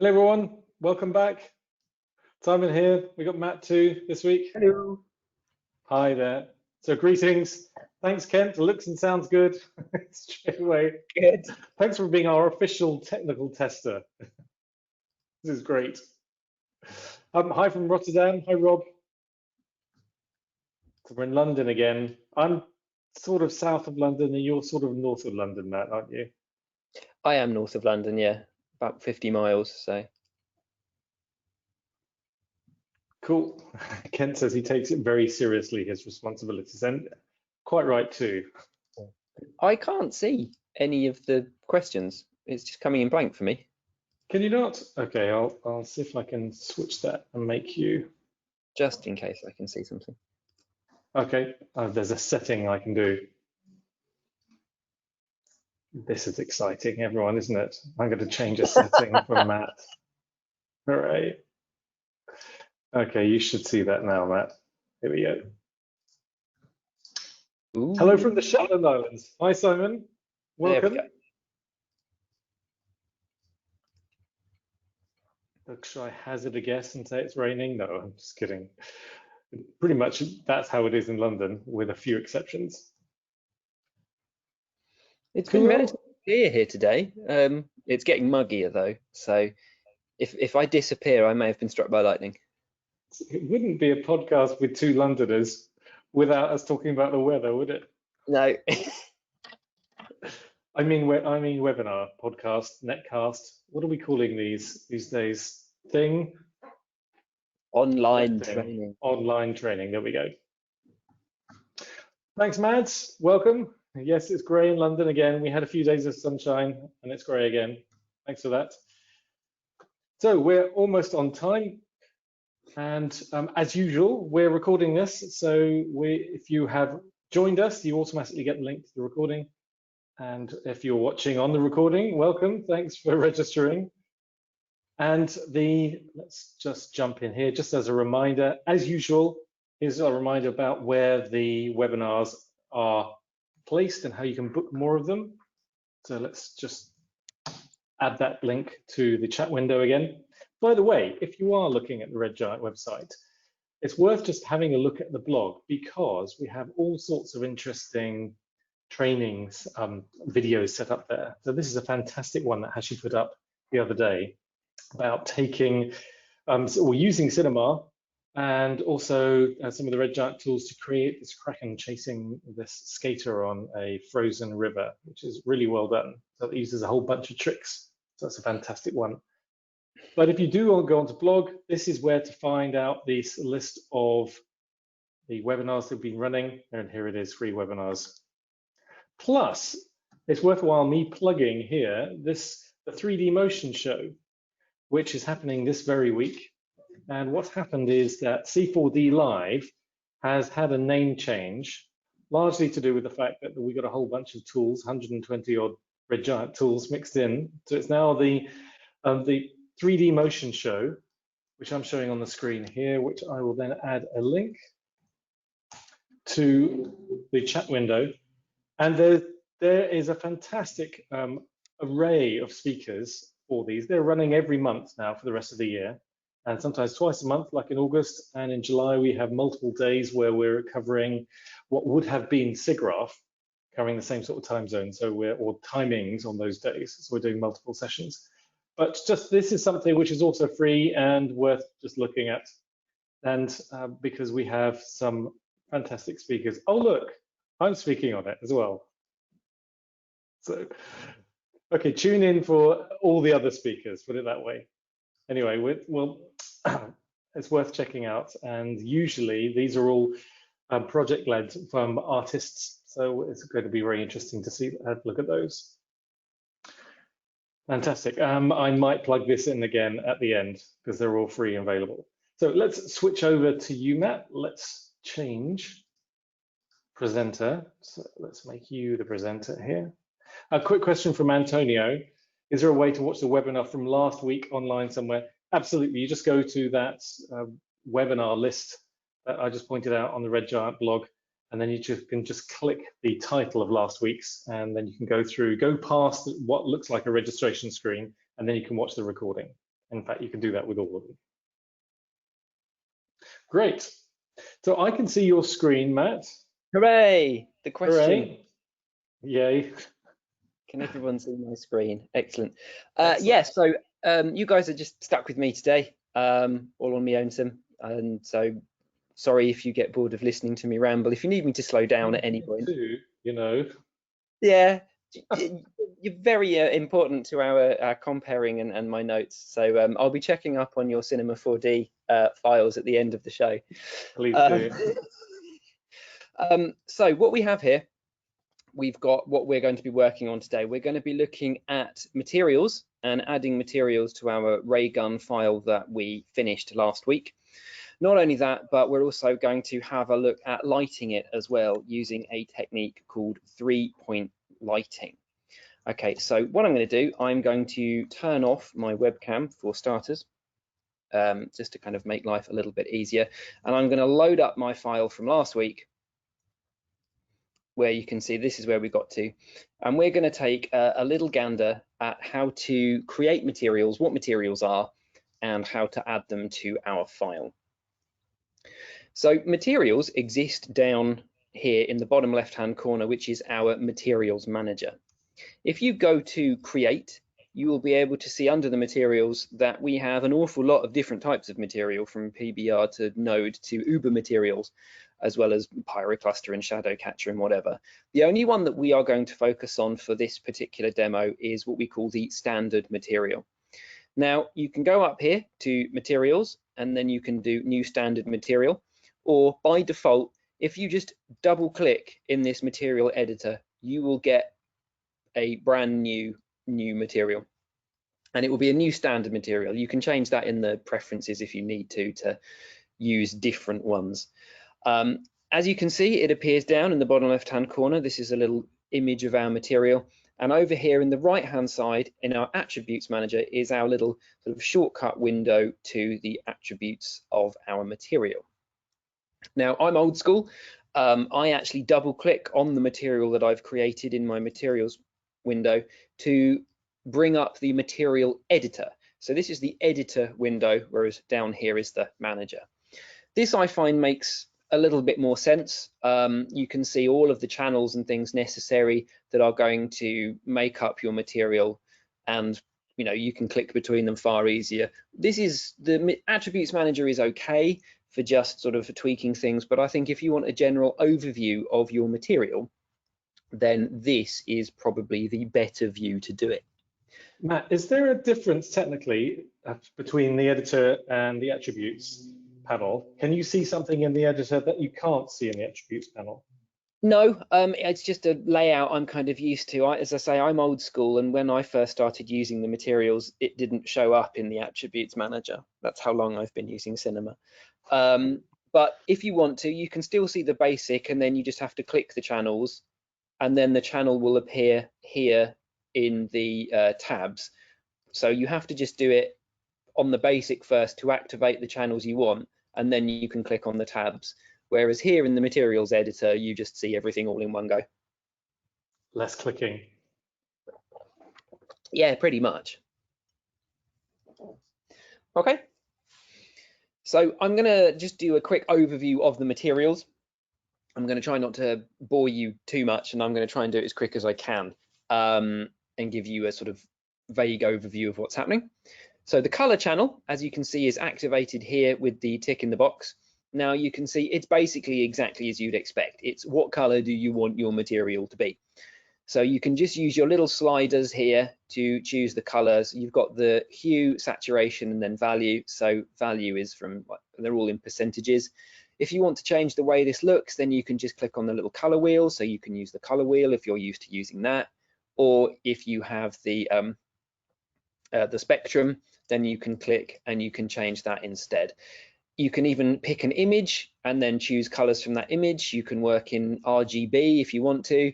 Hello everyone, welcome back. Simon here. We got Matt too this week. Hello. Hi there. So greetings. Thanks, Kent. Looks and sounds good. Straight away. Good. Thanks for being our official technical tester. This is great. Hi from Rotterdam. Hi, Rob. So we're in London again. I'm sort of south of London and you're sort of north of London, Matt, aren't you? I am north of London, yeah, about 50 miles. So cool. Kent says he takes it very seriously, his responsibilities, and quite right too. I can't see any of the questions. It's just coming in blank for me. Can you not? Okay, I'll see if I can switch that and make you. Just in case I can see something. Okay, there's a setting I can do. This is exciting, everyone, isn't it? I'm going to change a setting for Matt. All right. Okay, you should see that now, Matt. Here we go. Ooh. Hello from the Shetland Islands. Hi, Simon. Welcome. Look, should I hazard a guess and say it's raining? No, I'm just kidding. Pretty much that's how it is in London, with a few exceptions. It's been relatively clear here today. It's getting muggier though, so if I disappear, I may have been struck by lightning. It wouldn't be a podcast with two Londoners without us talking about the weather, would it? No. I mean webinar, podcast, netcast. What are we calling these days? Thing? Online training. Online training. There we go. Thanks, Mads. Welcome. Yes, it's grey in London again. We had a few days of sunshine and it's grey again. Thanks for that. So we're almost on time. And as usual, we're recording this. So if you have joined us, you automatically get the link to the recording. And if you're watching on the recording, welcome. Thanks for registering. And let's just jump in here, just as a reminder, as usual, here's a reminder about where the webinars are placed and how you can book more of them. So let's just add that link to the chat window again. By the way, if you are looking at the Red Giant website, it's worth just having a look at the blog because we have all sorts of interesting trainings, videos set up there. So this is a fantastic one that Hashi put up the other day about taking, or using cinema and also some of the Red Giant tools to create this kraken chasing this skater on a frozen river, which is really well done. So it uses a whole bunch of tricks. So that's a fantastic one. But if you do want to go onto blog, this is where to find out this list of the webinars that have been running. And here it is, free webinars. Plus, it's worthwhile me plugging here the 3D motion show, which is happening this very week. And what's happened is that C4D Live has had a name change, largely to do with the fact that we got a whole bunch of tools, 120 odd Red Giant tools mixed in. So it's now the 3D motion show, which I'm showing on the screen here, which I will then add a link to the chat window. And there is a fantastic array of speakers for these. They're running every month now for the rest of the year, and sometimes twice a month, like in August. And in July, we have multiple days where we're covering what would have been SIGGRAPH, covering the same sort of time zone, or timings on those days. So we're doing multiple sessions. But just this is something which is also free and worth just looking at. And because we have some fantastic speakers. Oh, look, I'm speaking on it as well. So, okay, tune in for all the other speakers, put it that way. Anyway, it's worth checking out. And usually these are all project-led from artists. So it's going to be very interesting to have a look at those. Fantastic. I might plug this in again at the end because they're all free and available. So let's switch over to you, Matt. Let's change presenter. So let's make you the presenter here. A quick question from Antonio. Is there a way to watch the webinar from last week online somewhere? Absolutely. You just go to that webinar list that I just pointed out on the Red Giant blog, and then you can just click the title of last week's, and then you can go past what looks like a registration screen, and then you can watch the recording. In fact, you can do that with all of them. Great. So I can see your screen, Matt. Hooray! The question. Hooray. Yay. Can everyone see my screen? Excellent. Excellent. Yeah, so you guys are just stuck with me today, all on my own sim. And so sorry if you get bored of listening to me ramble. If you need me to slow down at any point. Too, you know. Yeah, you're very important to our comparing and my notes. So I'll be checking up on your Cinema 4D files at the end of the show. Please do. So what we have here, we've got what we're going to be working on today. We're going to be looking at materials and adding materials to our ray gun file that we finished last week. Not only that, but we're also going to have a look at lighting it as well using a technique called 3-point lighting. Okay, so what I'm going to do, I'm going to turn off my webcam for starters, just to kind of make life a little bit easier. And I'm going to load up my file from last week, where you can see this is where we got to. And we're going to take a little gander at how to create materials, what materials are, and how to add them to our file. So materials exist down here in the bottom left-hand corner, which is our materials manager. If you go to create, you will be able to see under the materials that we have an awful lot of different types of material, from PBR to node to Uber materials, as well as pyrocluster and shadow catcher and whatever. The only one that we are going to focus on for this particular demo is what we call the standard material. Now you can go up here to materials and then you can do new standard material, or by default, if you just double click in this material editor, you will get a brand new material, and it will be a new standard material. You can change that in the preferences if you need to use different ones. As you can see, it appears down in the bottom left hand corner. This is a little image of our material, and over here in the right hand side in our attributes manager is our little sort of shortcut window to the attributes of our material. Now I'm old school. I actually double click on the material that I've created in my materials window to bring up the material editor. So this is the editor window, whereas down here is the manager. This I find makes a little bit more sense. You can see all of the channels and things necessary that are going to make up your material, and you know, you can click between them far easier. This is the attributes manager is okay for just sort of tweaking things, but I think if you want a general overview of your material, then this is probably the better view to do it. Matt, is there a difference technically between the editor and the attributes panel? Can you see something in the editor that you can't see in the attributes panel? No, it's just a layout I'm kind of used to. As I say, I'm old school, and when I first started using the materials, it didn't show up in the attributes manager. That's how long I've been using Cinema. But if you want to, you can still see the basic, and then you just have to click the channels, and then the channel will appear here in the tabs. So you have to just do it on the basic first to activate the channels you want, and then you can click on the tabs. Whereas here in the materials editor, you just see everything all in one go. Less clicking. Yeah, pretty much. Okay. So I'm gonna just do a quick overview of the materials. I'm gonna try not to bore you too much, and I'm gonna try and do it as quick as I can, and give you a sort of vague overview of what's happening. So the color channel, as you can see, is activated here with the tick in the box. Now you can see it's basically exactly as you'd expect. It's what color do you want your material to be. So you can just use your little sliders here to choose the colors. You've got the hue, saturation, and then value. So value is from, they're all in percentages. If you want to change the way this looks, then you can just click on the little color wheel. So you can use the color wheel if you're used to using that. Or if you have the spectrum, then you can click and you can change that instead. You can even pick an image and then choose colors from that image. You can work in RGB if you want to.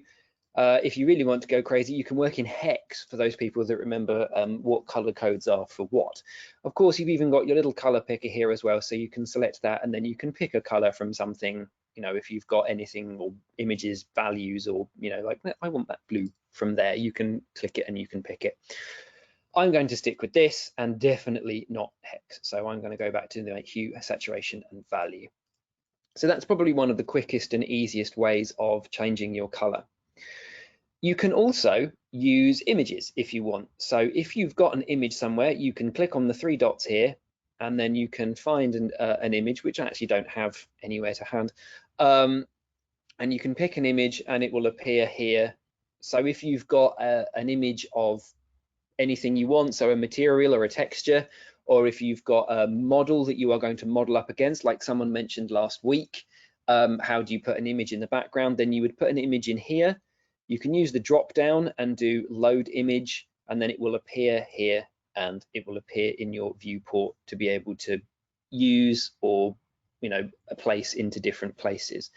If you really want to go crazy, you can work in hex for those people that remember what color codes are for what. Of course, you've even got your little color picker here as well, so you can select that and then you can pick a color from something, you know, if you've got anything or images, values, or, you know, like I want that blue from there, you can click it and you can pick it. I'm going to stick with this and definitely not hex. So I'm going to go back to the hue, saturation and value. So that's probably one of the quickest and easiest ways of changing your color. You can also use images if you want. So if you've got an image somewhere, you can click on the 3 dots here, and then you can find an image, which I actually don't have anywhere to hand. And you can pick an image and it will appear here. So if you've got an image of anything you want, so a material or a texture, or if you've got a model that you are going to model up against, like someone mentioned last week, how do you put an image in the background? Then you would put an image in here. You can use the drop down and do load image, and then it will appear here and it will appear in your viewport to be able to use or, you know, place into different places.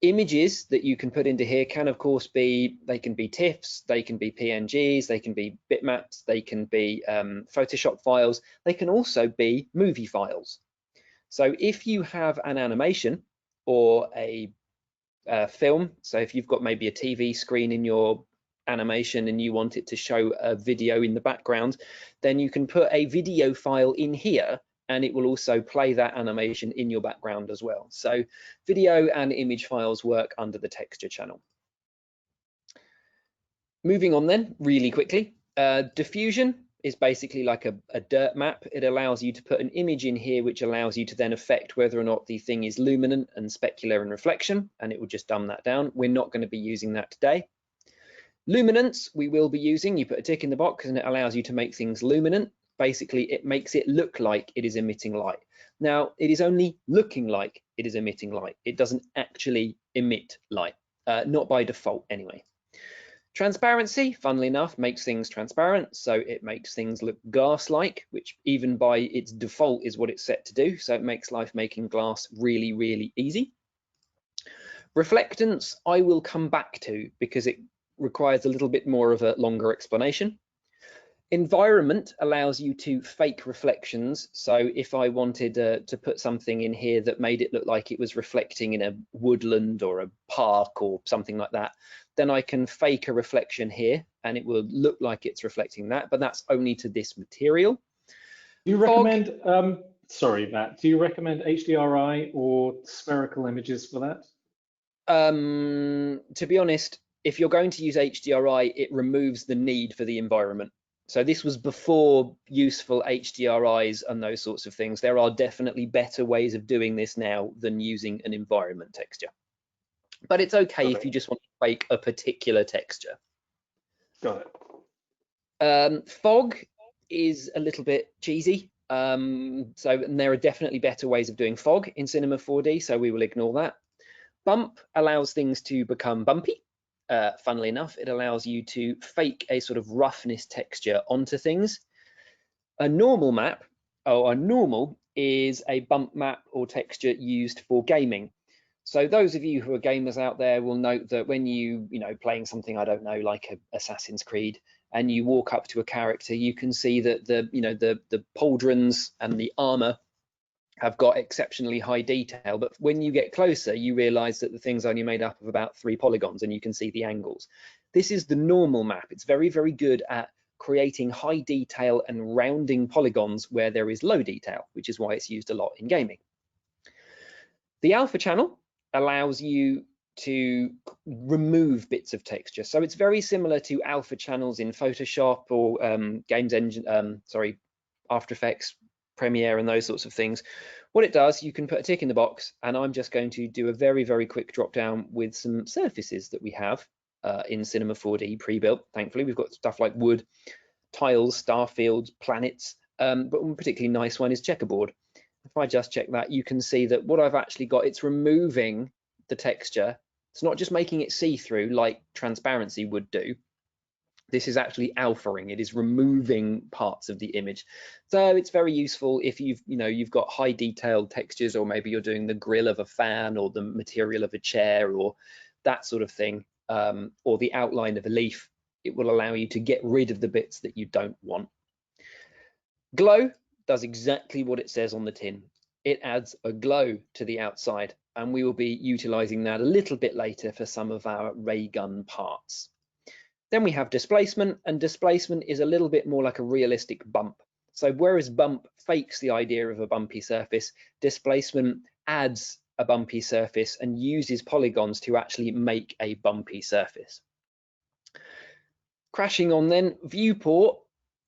Images that you can put into here can of course be, they can be TIFFs, they can be PNGs, they can be bitmaps, they can be Photoshop files, they can also be movie files. So if you have an animation or a film, so if you've got maybe a TV screen in your animation and you want it to show a video in the background, then you can put a video file in here and it will also play that animation in your background as well. So video and image files work under the texture channel. Moving on then, really quickly, diffusion is basically like a dirt map. It allows you to put an image in here, which allows you to then affect whether or not the thing is luminant and specular and reflection, and it will just dumb that down. We're not going to be using that today. Luminance, we will be using. You put a tick in the box and it allows you to make things luminant. Basically, it makes it look like it is emitting light. Now, it is only looking like it is emitting light. It doesn't actually emit light, not by default anyway. Transparency, funnily enough, makes things transparent. So it makes things look glass-like, which even by its default is what it's set to do. So it makes life making glass really, really easy. Reflectance, I will come back to because it requires a little bit more of a longer explanation. Environment allows you to fake reflections. So if I wanted to put something in here that made it look like it was reflecting in a woodland or a park or something like that, then I can fake a reflection here and it will look like it's reflecting that, but that's only to this material. Do you recommend, sorry, Matt, do you recommend HDRI or spherical images for that? To be honest, if you're going to use HDRI, it removes the need for the environment. So this was before useful HDRIs and those sorts of things. There are definitely better ways of doing this now than using an environment texture. But it's okay if you just want to fake a particular texture. Got it. Fog is a little bit cheesy. And there are definitely better ways of doing fog in Cinema 4D, so we will ignore that. Bump allows things to become bumpy. Funnily enough, it allows you to fake a sort of roughness texture onto things. A normal map, or a normal, is a bump map or texture used for gaming. So those of you who are gamers out there will note that when you playing something, I don't know, like a Assassin's Creed, and you walk up to a character, you can see that the pauldrons and the armor have got exceptionally high detail, but when you get closer, you realize that the thing's only made up of about 3 polygons and you can see the angles. This is the normal map. It's very, very good at creating high detail and rounding polygons where there is low detail, which is why it's used a lot in gaming. The alpha channel allows you to remove bits of texture. So it's very similar to alpha channels in Photoshop or After Effects, Premiere and those sorts of things. What it does, you can put a tick in the box, and I'm just going to do a very, very quick drop down with some surfaces that we have in Cinema 4D pre-built. Thankfully, we've got stuff like wood, tiles, star fields, planets, but one particularly nice one is checkerboard. If I just check that, you can see that what I've actually got, it's removing the texture. It's not just making it see-through like transparency would do. This is actually alphaing. It is removing parts of the image. So it's very useful if you've got high detailed textures, or maybe you're doing the grill of a fan or the material of a chair or that sort of thing, or the outline of a leaf. It will allow you to get rid of the bits that you don't want. Glow does exactly what it says on the tin. It adds a glow to the outside, and we will be utilizing that a little bit later for some of our ray gun parts. Then we have displacement, and displacement is a little bit more like a realistic bump. So whereas bump fakes the idea of a bumpy surface, displacement adds a bumpy surface and uses polygons to actually make a bumpy surface. Crashing on then, viewport.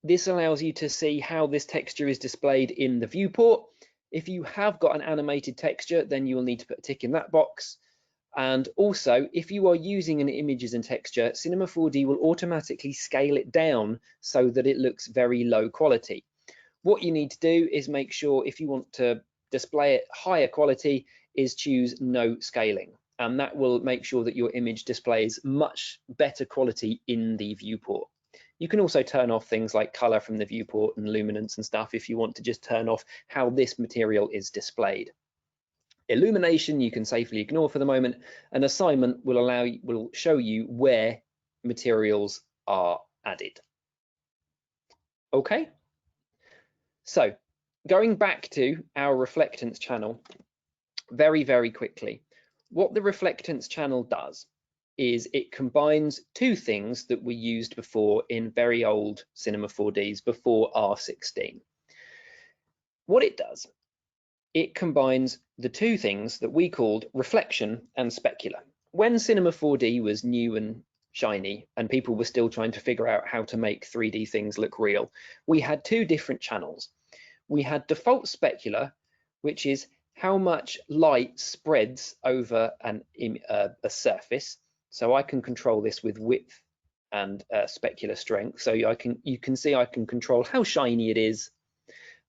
This allows you to see how this texture is displayed in the viewport. If you have got an animated texture, then you will need to put a tick in that box. And also, if you are using an image as a texture, Cinema 4D will automatically scale it down so that it looks very low quality. What you need to do is make sure, if you want to display it higher quality, is choose no scaling. And that will make sure that your image displays much better quality in the viewport. You can also turn off things like color from the viewport and luminance and stuff if you want to just turn off how this material is displayed. Illumination you can safely ignore for the moment. An assignment will show you where materials are added. Okay, so going back to our reflectance channel very, very quickly. What the reflectance channel does is it combines two things that we used before in very old Cinema 4Ds before R16. What it does, it combines the two things that we called reflection and specular. When Cinema 4D was new and shiny and people were still trying to figure out how to make 3D things look real, we had two different channels. We had default specular, which is how much light spreads over a surface. So I can control this with width and specular strength. So you can see I can control how shiny it is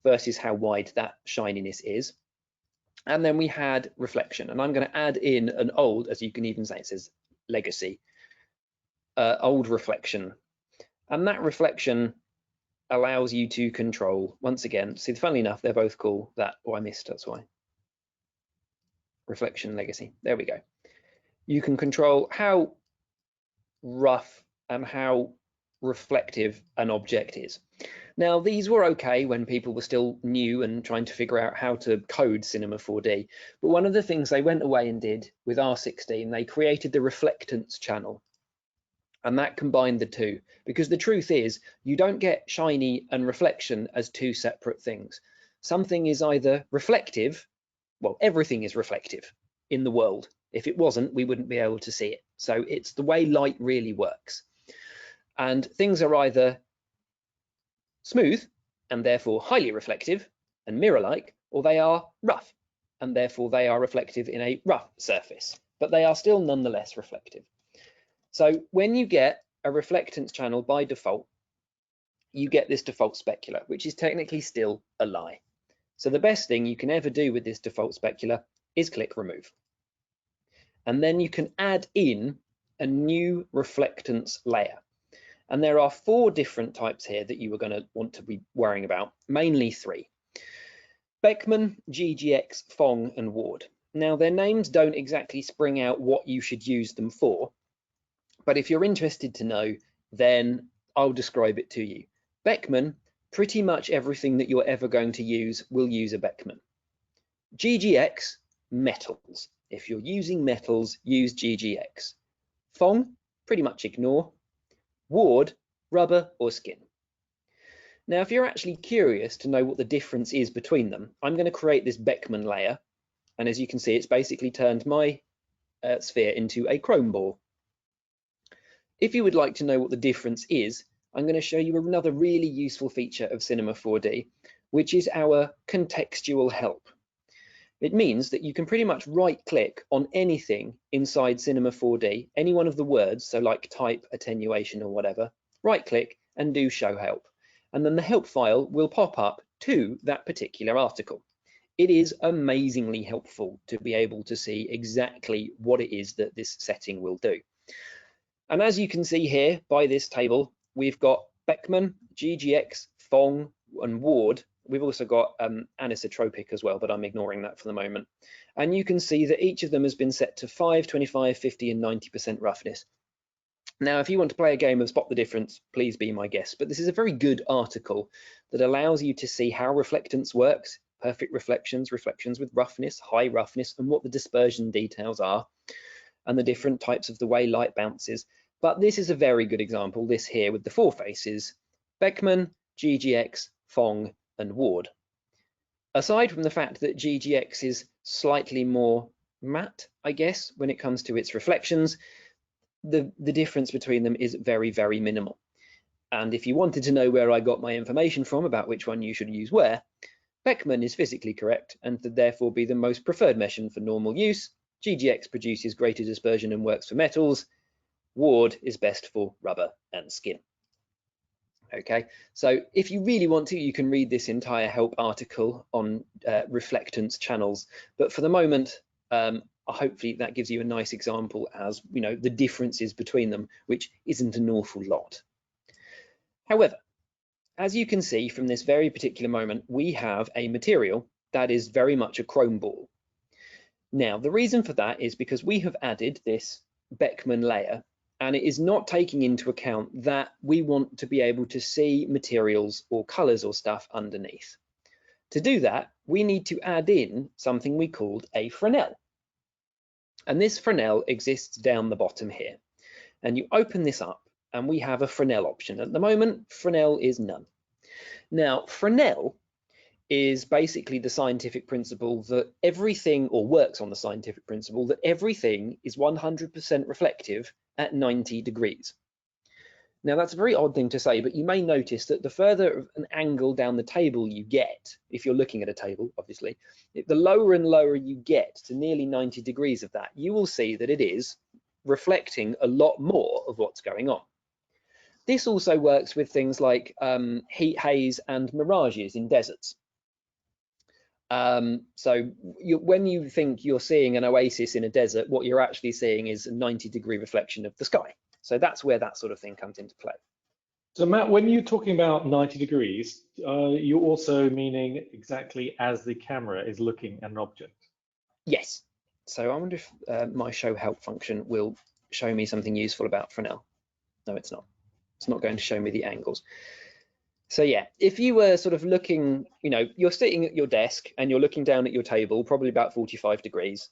versus how wide that shininess is. And then we had reflection, and I'm going to add in an old, as you can even say, it says legacy, old reflection. And that reflection allows you to control, once again, see, funnily enough, they're both cool. I missed, that's why. Reflection, legacy, there we go. You can control how rough and how reflective an object is. Now, these were okay when people were still new and trying to figure out how to code Cinema 4D. But one of the things they went away and did with R16, they created the Reflectance Channel. And that combined the two, because the truth is you don't get shiny and reflection as two separate things. Something is either reflective, well, everything is reflective in the world. If it wasn't, we wouldn't be able to see it. So it's the way light really works. And things are either smooth and therefore highly reflective and mirror-like, or they are rough and therefore they are reflective in a rough surface, but they are still nonetheless reflective. So when you get a reflectance channel by default, you get this default specular, which is technically still a lie. So the best thing you can ever do with this default specular is click remove. And then you can add in a new reflectance layer. And there are 4 different types here that you are going to want to be worrying about, mainly 3. Beckman, GGX, Fong, and Ward. Now, their names don't exactly spring out what you should use them for, but if you're interested to know, then I'll describe it to you. Beckman, pretty much everything that you're ever going to use will use a Beckman. GGX, metals. If you're using metals, use GGX. Fong, pretty much ignore. Ward, rubber or skin. Now, if you're actually curious to know what the difference is between them, I'm going to create this Beckman layer. And as you can see, it's basically turned my sphere into a chrome ball. If you would like to know what the difference is, I'm going to show you another really useful feature of Cinema 4D, which is our Contextual Help. It means that you can pretty much right-click on anything inside Cinema 4D, any one of the words, so like type, attenuation or whatever, right-click and do show help. And then the help file will pop up to that particular article. It is amazingly helpful to be able to see exactly what it is that this setting will do. And as you can see here by this table, we've got Beckman, GGX, Fong, and Ward. We've also got anisotropic as well, but I'm ignoring that for the moment. And you can see that each of them has been set to 5, 25, 50, and 90% roughness. Now, if you want to play a game of Spot the Difference, please be my guest. But this is a very good article that allows you to see how reflectance works, perfect reflections, reflections with roughness, high roughness, and what the dispersion details are, and the different types of the way light bounces. But this is a very good example, this here with the 4 faces, Beckman, GGX, Fong, and Ward. Aside from the fact that GGX is slightly more matte, I guess, when it comes to its reflections, the difference between them is very, very minimal. And if you wanted to know where I got my information from about which one you should use where, Beckman is physically correct and would therefore be the most preferred mesh for normal use. GGX produces greater dispersion and works for metals. Ward is best for rubber and skin. Okay, so if you really want to, you can read this entire help article on reflectance channels. But for the moment, hopefully that gives you a nice example as, you know, the differences between them, which isn't an awful lot. However, as you can see from this very particular moment, we have a material that is very much a chrome ball. Now, the reason for that is because we have added this Beckman layer, and it is not taking into account that we want to be able to see materials or colors or stuff underneath. To do that, we need to add in something we called a Fresnel. And this Fresnel exists down the bottom here. And you open this up and we have a Fresnel option. At the moment, Fresnel is none. Now, Fresnel is basically the scientific principle that everything, or works on the scientific principle that everything is 100% reflective at 90 degrees. Now that's a very odd thing to say, but you may notice that the further an angle down the table you get, if you're looking at a table, obviously, the lower and lower you get to nearly 90 degrees of that, you will see that it is reflecting a lot more of what's going on. This also works with things like heat haze and mirages in deserts. When you think you're seeing an oasis in a desert, what you're actually seeing is a 90-degree reflection of the sky. So that's where that sort of thing comes into play. So Matt, when you're talking about 90 degrees, you're also meaning exactly as the camera is looking at an object? Yes. So I wonder if my show help function will show me something useful about Fresnel. No, it's not. It's not going to show me the angles. So yeah, if you were sort of looking, you know, you're sitting at your desk and you're looking down at your table, probably about 45 degrees.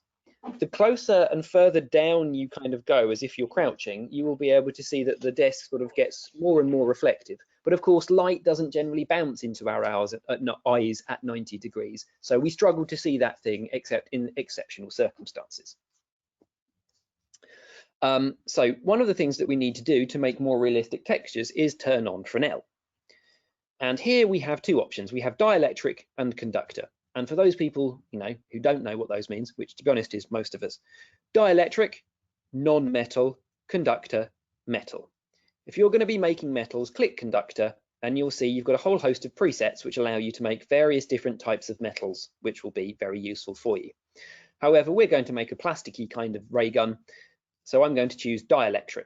The closer and further down you kind of go, as if you're crouching, you will be able to see that the desk sort of gets more and more reflective. But of course, light doesn't generally bounce into our eyes at 90 degrees. So we struggle to see that thing except in exceptional circumstances. So one of the things that we need to do to make more realistic textures is turn on Fresnel. And here we have 2 options. We have dielectric and conductor. And for those people, you know, who don't know what those means, which to be honest is most of us, dielectric, non-metal, conductor, metal. If you're going to be making metals, click conductor, and you'll see you've got a whole host of presets which allow you to make various different types of metals, which will be very useful for you. However, we're going to make a plasticky kind of ray gun, so I'm going to choose dielectric.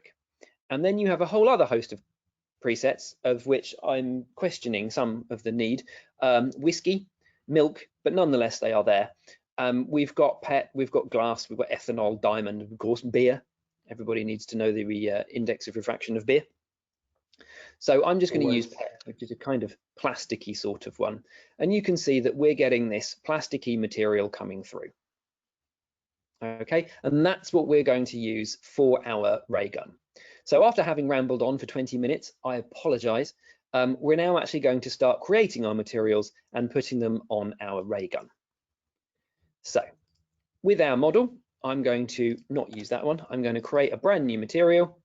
And then you have a whole other host of presets, of which I'm questioning some of the need. Whiskey, milk, but nonetheless they are there. We've got PET, we've got glass, we've got ethanol, diamond, of course, beer. Everybody needs to know the index of refraction of beer. So I'm just going to use PET, which is a kind of plasticky sort of one. And you can see that we're getting this plasticky material coming through. Okay, and that's what we're going to use for our ray gun. So after having rambled on for 20 minutes, I apologize. We're now actually going to start creating our materials and putting them on our ray gun. So with our model, I'm going to not use that one. I'm going to create a brand new material,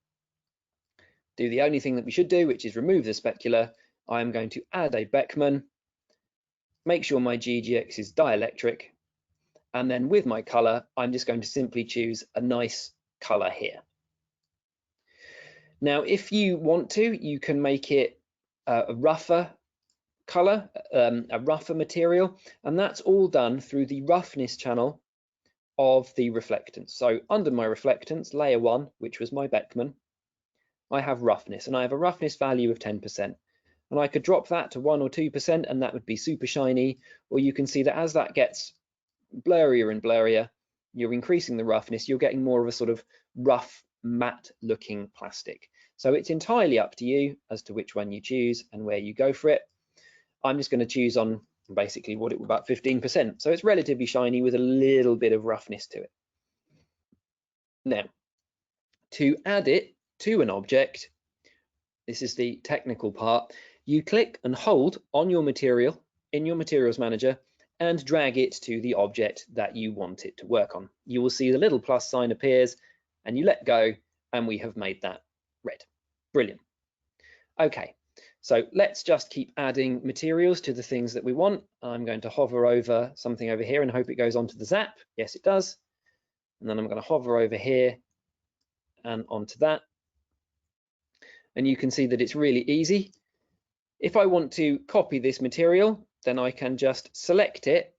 do the only thing that we should do, which is remove the specular. I'm going to add a Beckman, make sure my GGX is dielectric, and then with my color, I'm just going to simply choose a nice color here. Now, if you want to, you can make it a rougher color, a rougher material, and that's all done through the roughness channel of the reflectance. So under my reflectance, layer 1, which was my Beckman, I have roughness, and I have a roughness value of 10%. And I could drop that to 1 or 2%, and that would be super shiny. Or you can see that as that gets blurrier and blurrier, you're increasing the roughness, you're getting more of a sort of rough, matte looking plastic. So it's entirely up to you as to which one you choose and where you go for it. I'm just going to choose on basically what it was about 15%. So it's relatively shiny with a little bit of roughness to it. Now, to add it to an object, this is the technical part, you click and hold on your material in your materials manager and drag it to the object that you want it to work on. You will see the little plus sign appears and you let go and we have made that red. Brilliant. Okay, so let's just keep adding materials to the things that we want. I'm going to hover over something over here and hope it goes onto the zap. Yes, it does. And then I'm going to hover over here and onto that. And you can see that it's really easy. If I want to copy this material, then I can just select it.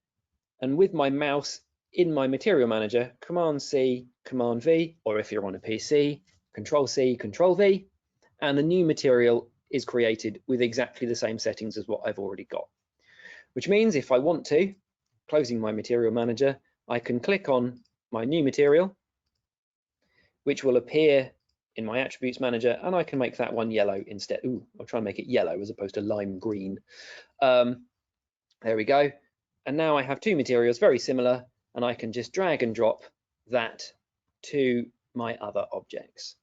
And with my mouse in my material manager, Command C, Command V, or if you're on a PC, Control C, Control V, and a new material is created with exactly the same settings as what I've already got. Which means if I want to, closing my material manager, I can click on my new material, which will appear in my attributes manager, and I can make that one yellow instead. Ooh, I'll try and make it yellow as opposed to lime green. There we go. And now I have two materials very similar, and I can just drag and drop that to my other objects.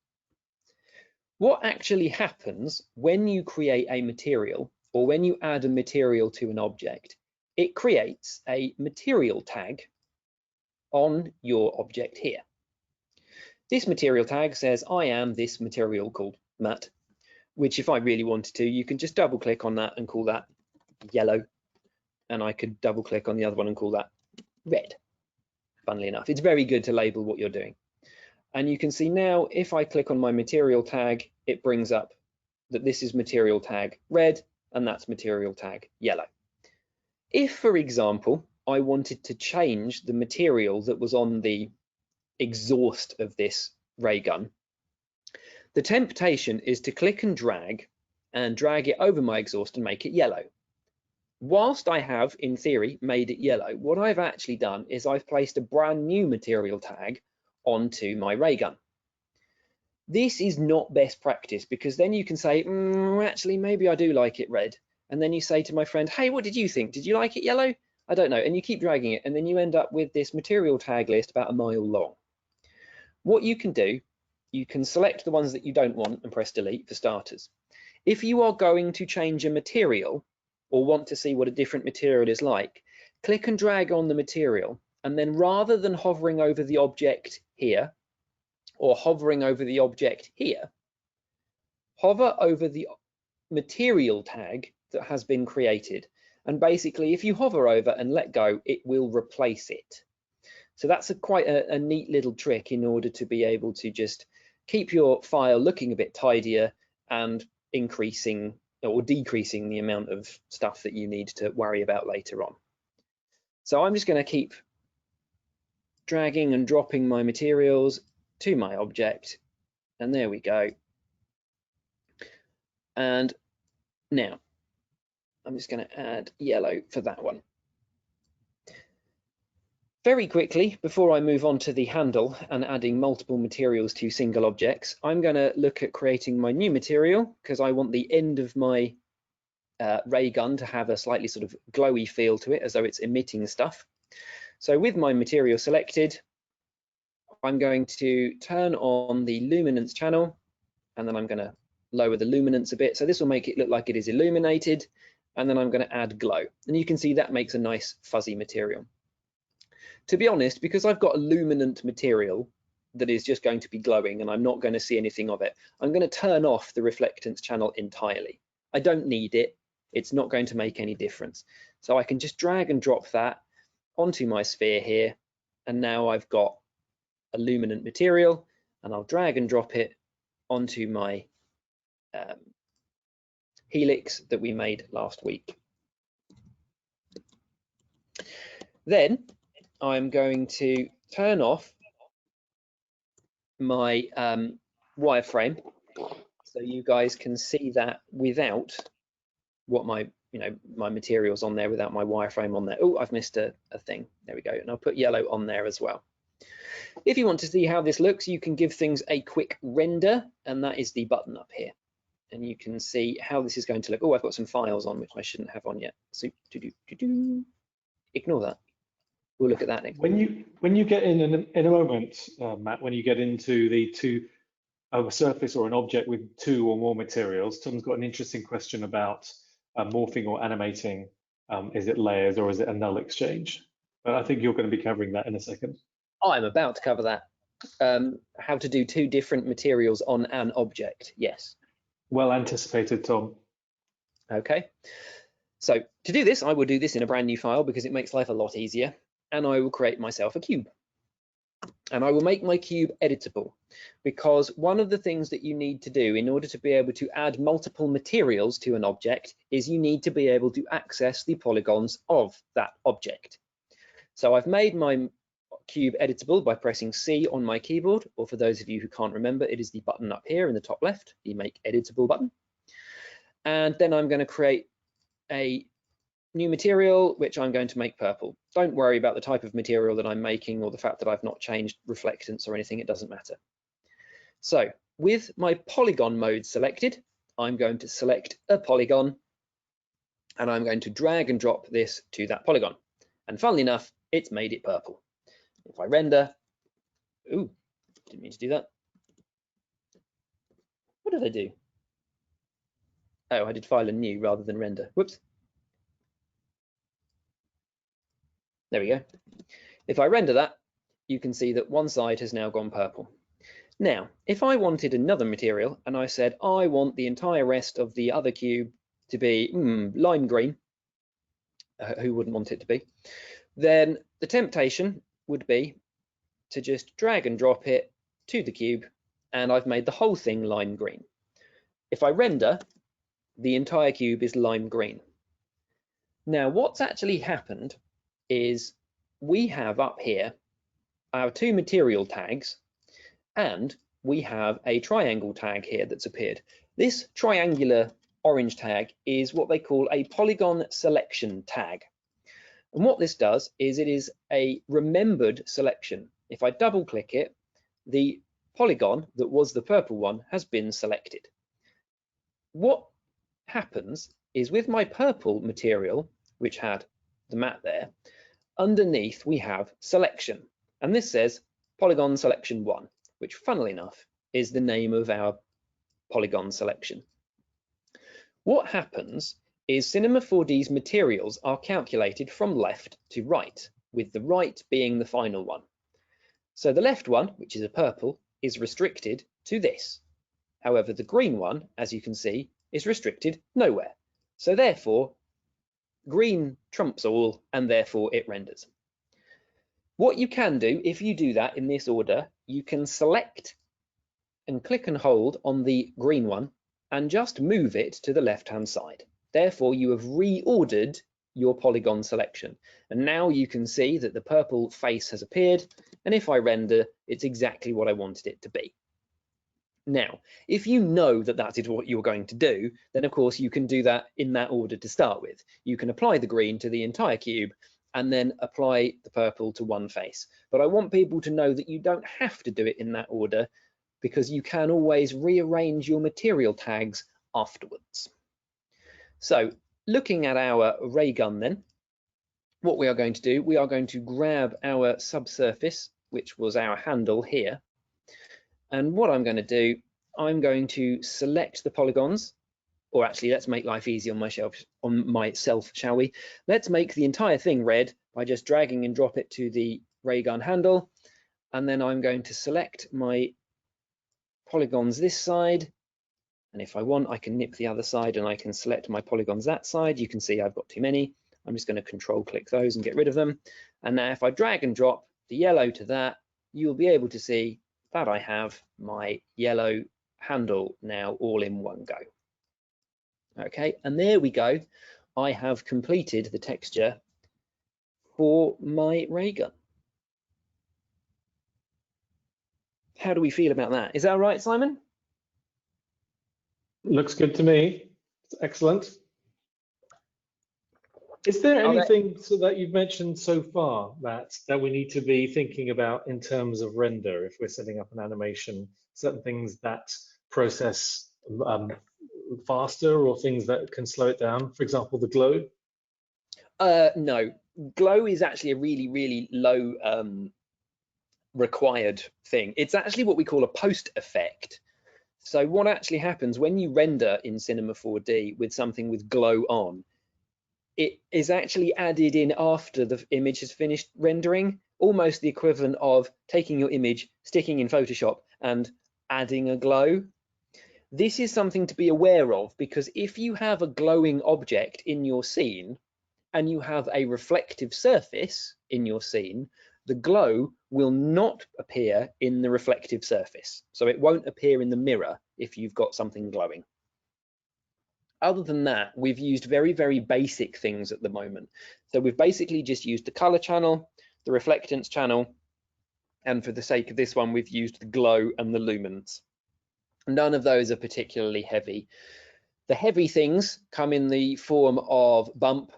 What actually happens when you create a material or when you add a material to an object, it creates a material tag on your object here. This material tag says, I am this material called Matt, which if I really wanted to, you can just double click on that and call that yellow. And I could double click on the other one and call that red. Funnily enough, it's very good to label what you're doing. And you can see now, if I click on my material tag, it brings up that this is material tag red and that's material tag yellow. If, for example, I wanted to change the material that was on the exhaust of this ray gun, the temptation is to click and drag it over my exhaust and make it yellow. Whilst I have, in theory, made it yellow, what I've actually done is I've placed a brand new material tag onto my ray gun. This is not best practice, because then you can say, actually, maybe I do like it red. And then you say to my friend, hey, what did you think? Did you like it yellow? I don't know. And you keep dragging it, and then you end up with this material tag list about a mile long. What you can do, you can select the ones that you don't want and press delete for starters. If you are going to change a material or want to see what a different material is like, click and drag on the material, and then rather than hovering over the object here or hovering over the object here, hover over the material tag that has been created. And basically, if you hover over and let go, it will replace it. So that's quite a neat little trick in order to be able to just keep your file looking a bit tidier and increasing or decreasing the amount of stuff that you need to worry about later on. So I'm just going to keep dragging and dropping my materials to my object, and there we go. And now I'm just going to add yellow for that one. Very quickly, before I move on to the handle and adding multiple materials to single objects, I'm going to look at creating my new material, because I want the end of my ray gun to have a slightly sort of glowy feel to it, as though it's emitting stuff. So with my material selected, I'm going to turn on the luminance channel, and then I'm going to lower the luminance a bit. So this will make it look like it is illuminated, and then I'm going to add glow. And you can see that makes a nice fuzzy material. To be honest, because I've got a luminant material that is just going to be glowing and I'm not going to see anything of it, I'm going to turn off the reflectance channel entirely. I don't need it. It's not going to make any difference. So I can just drag and drop that onto my sphere here. And now I've got a luminant material, and I'll drag and drop it onto my helix that we made last week. Then I'm going to turn off my wireframe so you guys can see that without what my materials on there, without my wireframe on there. Oh, I've missed a thing. There we go. And I'll put yellow on there as well. If you want to see how this looks, you can give things a quick render, and that is the button up here. And you can see how this is going to look. Oh, I've got some files on which I shouldn't have on yet. So ignore that. We'll look at that next. When you get in a moment, Matt, when you get into the two a surface or an object with 2 or more materials. Tom's got an interesting question about morphing or animating. Is it layers or is it a null exchange? But I think you're going to be covering that in a second. I'm about to cover that. How to do 2 different materials on an object. Yes. Well anticipated, Tom. Okay. So to do this, I will do this in a brand new file because it makes life a lot easier. And I will create myself a cube. And I will make my cube editable, because one of the things that you need to do in order to be able to add multiple materials to an object is you need to be able to access the polygons of that object. So I've made my cube editable by pressing C on my keyboard, or for those of you who can't remember, it is the button up here in the top left, the Make Editable button. And then I'm going to create a new material, which I'm going to make purple. Don't worry about the type of material that I'm making or the fact that I've not changed reflectance or anything, it doesn't matter. So with my polygon mode selected, I'm going to select a polygon and I'm going to drag and drop this to that polygon. And funnily enough, it's made it purple. If I render, ooh, didn't mean to do that. What did I do? Oh, I did file and new rather than render. Whoops. There we go. If I render that, you can see that one side has now gone purple. Now, if I wanted another material and I said, I want the entire rest of the other cube to be lime green, who wouldn't want it to be? Then the temptation would be to just drag and drop it to the cube, and I've made the whole thing lime green. If I render, the entire cube is lime green. Now, what's actually happened is we have up here our 2 material tags, and we have a triangle tag here that's appeared. This triangular orange tag is what they call a Polygon Selection Tag. And what this does is it is a remembered selection. If I double click it, the polygon that was the purple one has been selected. What happens is with my purple material, which had the mat there, underneath we have selection, and this says Polygon Selection 1, which funnily enough is the name of our polygon selection. What happens is Cinema 4D's materials are calculated from left to right, with the right being the final one. So the left one, which is a purple, is restricted to this. However, the green one, as you can see, is restricted nowhere. So therefore, green trumps all, and therefore it renders. What you can do, if you do that in this order, you can select and click and hold on the green one and just move it to the left-hand side. Therefore, you have reordered your polygon selection. And now you can see that the purple face has appeared, and if I render, it's exactly what I wanted it to be. Now, if you know that that is what you're going to do, then of course you can do that in that order to start with. You can apply the green to the entire cube and then apply the purple to one face. But I want people to know that you don't have to do it in that order, because you can always rearrange your material tags afterwards. So looking at our ray gun then, what we are going to do, we are going to grab our subsurface, which was our handle here. And what I'm going to do, I'm going to select the polygons, or actually let's make life easy on myself, shall we? Let's make the entire thing red by just dragging and drop it to the ray gun handle. And then I'm going to select my polygons this side. And if I want, I can nip the other side and I can select my polygons that side. You can see I've got too many. I'm just going to control click those and get rid of them. And now if I drag and drop the yellow to that, you'll be able to see that I have my yellow handle now all in one go. Okay, and there we go. I have completed the texture for my ray gun. How do we feel about that? Is that all right, Simon? Looks good to me. It's excellent. Is there anything that you've mentioned so far that we need to be thinking about in terms of render if we're setting up an animation? Certain things that process faster or things that can slow it down? For example, the glow? No, glow is actually a really, really low required thing. It's actually what we call a post effect. So what actually happens when you render in Cinema 4D with something with glow on, it is actually added in after the image has finished rendering, almost the equivalent of taking your image, sticking in Photoshop and adding a glow. This is something to be aware of, because if you have a glowing object in your scene and you have a reflective surface in your scene, the glow will not appear in the reflective surface. So it won't appear in the mirror if you've got something glowing. Other than that, we've used very, very basic things at the moment. So we've basically just used the color channel, the reflectance channel, and for the sake of this one, we've used the glow and the lumens. None of those are particularly heavy. The heavy things come in the form of bump,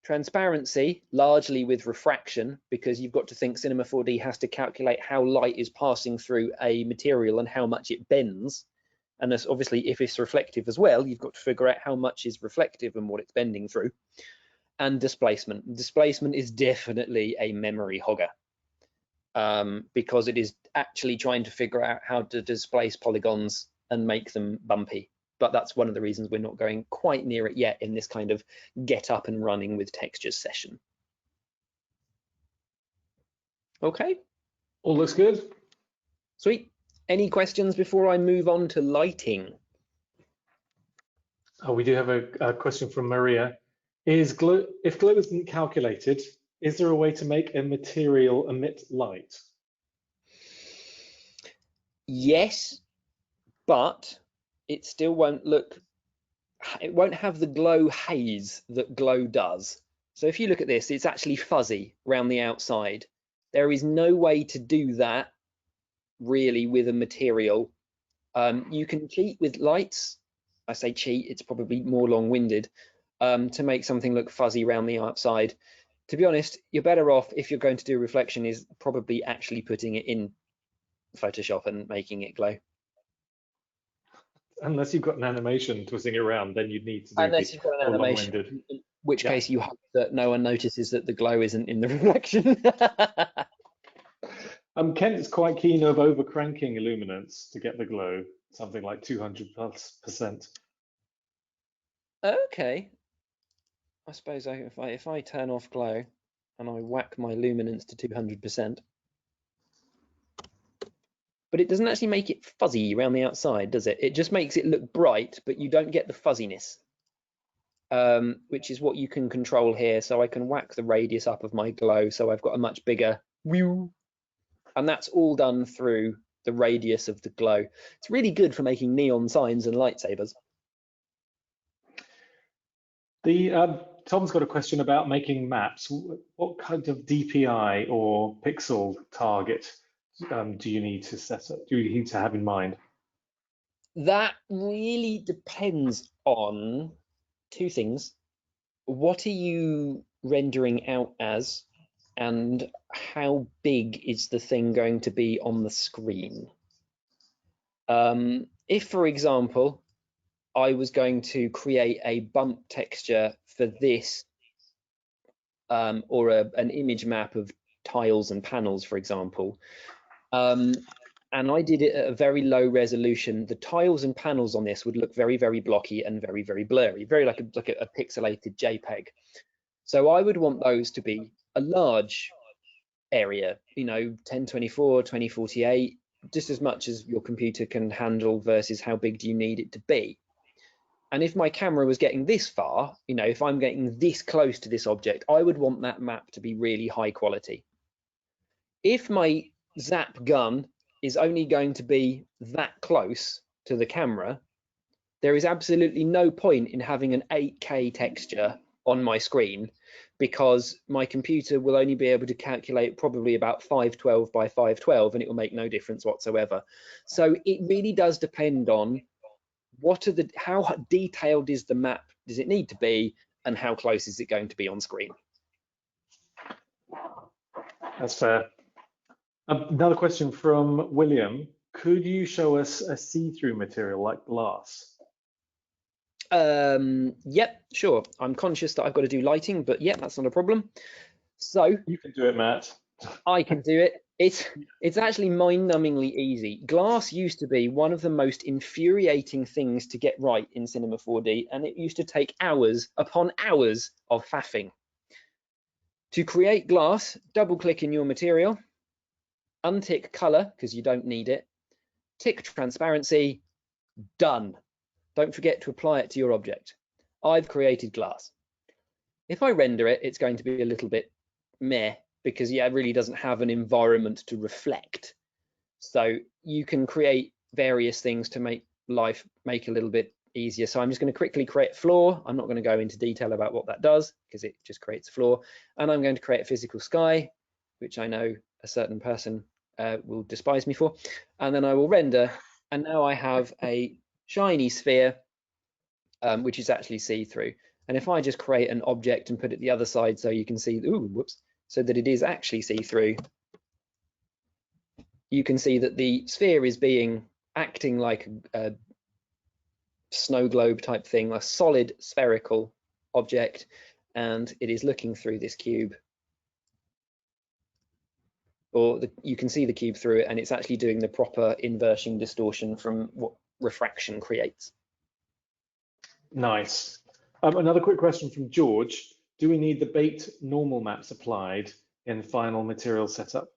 transparency, largely with refraction, because you've got to think Cinema 4D has to calculate how light is passing through a material and how much it bends. And that's obviously, if it's reflective as well, you've got to figure out how much is reflective and what it's bending through. And displacement. Displacement is definitely a memory hogger, because it is actually trying to figure out how to displace polygons and make them bumpy. But that's one of the reasons we're not going quite near it yet in this kind of get up and running with textures session. Okay. All looks good. Sweet. Any questions before I move on to lighting? Oh, we do have a question from Maria. If glow isn't calculated, is there a way to make a material emit light? Yes, but it still won't look, it won't have the glow haze that glow does. So if you look at this, it's actually fuzzy around the outside. There is no way to do that really with a material. You can cheat with lights. I say cheat, it's probably more long-winded, to make something look fuzzy around the outside. To be honest, you're better off, if you're going to do reflection, is probably actually putting it in Photoshop and making it glow. Unless you've got an animation twisting it around, then you'd need to do Unless you've got an animation, in which case you hope that no one notices that the glow isn't in the reflection. Kent's quite keen of over cranking illuminance to get the glow, something like 200+%. Okay. I suppose if I turn off glow and I whack my luminance to 200%, but it doesn't actually make it fuzzy around the outside, does it? It just makes it look bright, but you don't get the fuzziness, which is what you can control here. So I can whack the radius up of my glow, so I've got a much bigger view, and that's all done through the radius of the glow. It's really good for making neon signs and lightsabers. Tom's got a question about making maps. What kind of DPI or pixel target do you need to set up? Do you need to have in mind? That really depends on two things. What are you rendering out as, and how big is the thing going to be on the screen? If, for example, I was going to create a bump texture for this, or an image map of tiles and panels, for example, and I did it at a very low resolution, the tiles and panels on this would look very, very blocky and very, very blurry, very like a pixelated JPEG. So I would want those to be a large area, 1024, 2048, just as much as your computer can handle versus how big do you need it to be. And if my camera was getting this far, if I'm getting this close to this object, I would want that map to be really high quality. If my zap gun is only going to be that close to the camera, there is absolutely no point in having an 8K texture on my screen, because my computer will only be able to calculate probably about 512 by 512, and it will make no difference whatsoever. So it really does depend on how detailed is the map, does it need to be, and how close is it going to be on screen. That's fair. Another question from William. Could you show us a see-through material like glass? Yep, sure. I'm conscious that I've got to do lighting, but yeah, that's not a problem. So you can do it, Matt. I can do it. It's actually mind-numbingly easy. Glass used to be one of the most infuriating things to get right in Cinema 4D, and it used to take hours upon hours of faffing. To create glass, double-click in your material, untick color because you don't need it, tick transparency, done. Don't forget to apply it to your object. I've created glass. If I render it, it's going to be a little bit meh because it really doesn't have an environment to reflect. So you can create various things to make life a little bit easier. So I'm just going to quickly create a floor. I'm not going to go into detail about what that does because it just creates a floor. And I'm going to create a physical sky, which I know a certain person will despise me for. And then I will render. And now I have a shiny sphere, which is actually see-through. And if I just create an object and put it the other side so you can see, ooh, whoops, so that it is actually see-through, you can see that the sphere is acting like a snow globe type thing, a solid spherical object, and it is looking through this cube. Or you can see the cube through it, and it's actually doing the proper inversion distortion from what refraction creates. Nice. Another quick question from George. Do we need the baked normal maps applied in final material setup?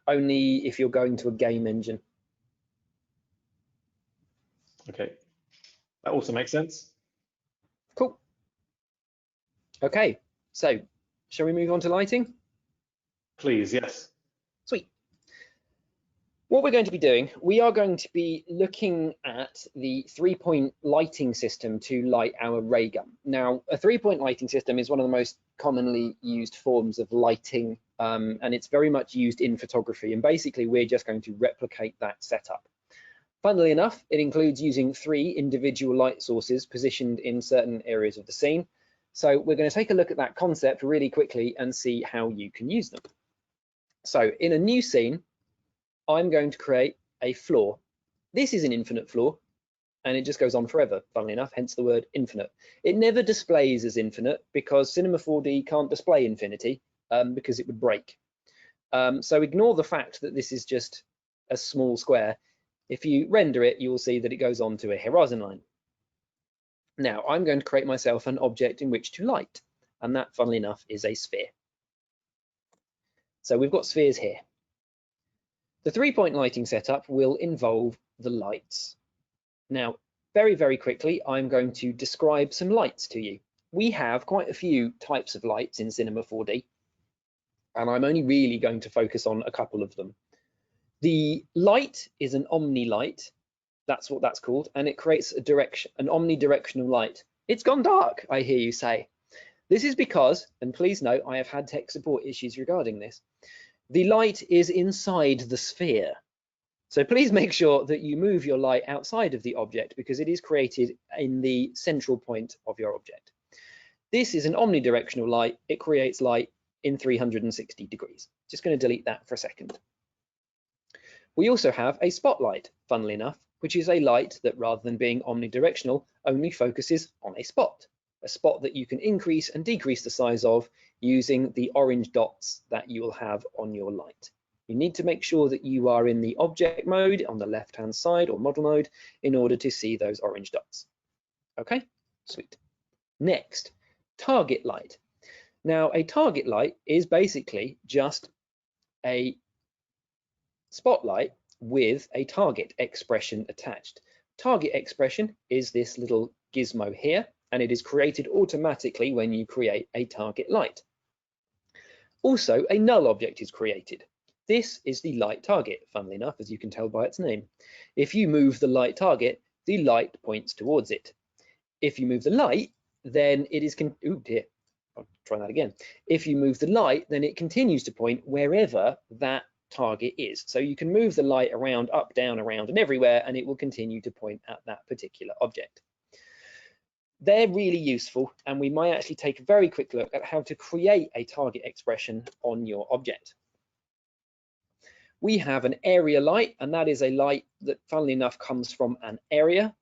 Only if you're going to a game engine. Okay, that also makes sense. Cool. Okay, so shall we move on to lighting? Please, yes. Sweet. What we're going to be doing, we are going to be looking at the 3-point lighting system to light our ray gun. Now, a 3-point lighting system is one of the most commonly used forms of lighting, and it's very much used in photography. And basically, we're just going to replicate that setup. Funnily enough, it includes using 3 individual light sources positioned in certain areas of the scene. So we're going to take a look at that concept really quickly and see how you can use them. So in a new scene, I'm going to create a floor. This is an infinite floor, and it just goes on forever, funnily enough, hence the word infinite. It never displays as infinite because Cinema 4D can't display infinity because it would break. So ignore the fact that this is just a small square. If you render it, you will see that it goes on to a horizon line. Now, I'm going to create myself an object in which to light, and that, funnily enough, is a sphere. So we've got spheres here. The 3-point lighting setup will involve the lights. Now, very, very quickly, I'm going to describe some lights to you. We have quite a few types of lights in Cinema 4D, and I'm only really going to focus on a couple of them. The light is an omni-light, that's what that's called, and it creates an omnidirectional light. It's gone dark, I hear you say. This is because, and please note, I have had tech support issues regarding this, the light is inside the sphere. So please make sure that you move your light outside of the object because it is created in the central point of your object. This is an omnidirectional light. It creates light in 360 degrees. Just going to delete that for a second. We also have a spotlight, funnily enough, which is a light that rather than being omnidirectional, only focuses on a spot that you can increase and decrease the size of using the orange dots that you will have on your light. You need to make sure that you are in the object mode on the left-hand side or model mode in order to see those orange dots. Okay, sweet. Next, target light. Now, a target light is basically just a spotlight with a target expression attached. Target expression is this little gizmo here, and it is created automatically when you create a target light. Also, a null object is created. This is the light target, funnily enough, as you can tell by its name. If you move the light target, the light points towards it. If you move the light, then it is, ooh dear, I'll try that again. If you move the light, then it continues to point wherever that target is. So you can move the light around, up, down, around, and everywhere, and it will continue to point at that particular object. They're really useful, and we might actually take a very quick look at how to create a target expression on your object. We have an area light, and that is a light that, funnily enough, comes from an area.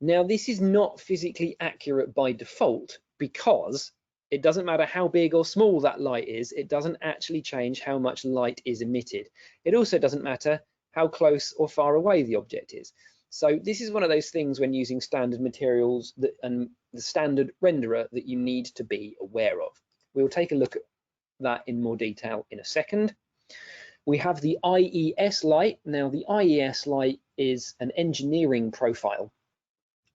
Now, this is not physically accurate by default because It doesn't matter how big or small that light is, it doesn't actually change how much light is emitted. It also doesn't matter how close or far away the object is. So this is one of those things when using standard materials and the standard renderer that you need to be aware of. We'll take a look at that in more detail in a second. We have the IES light. Now the IES light is an engineering profile.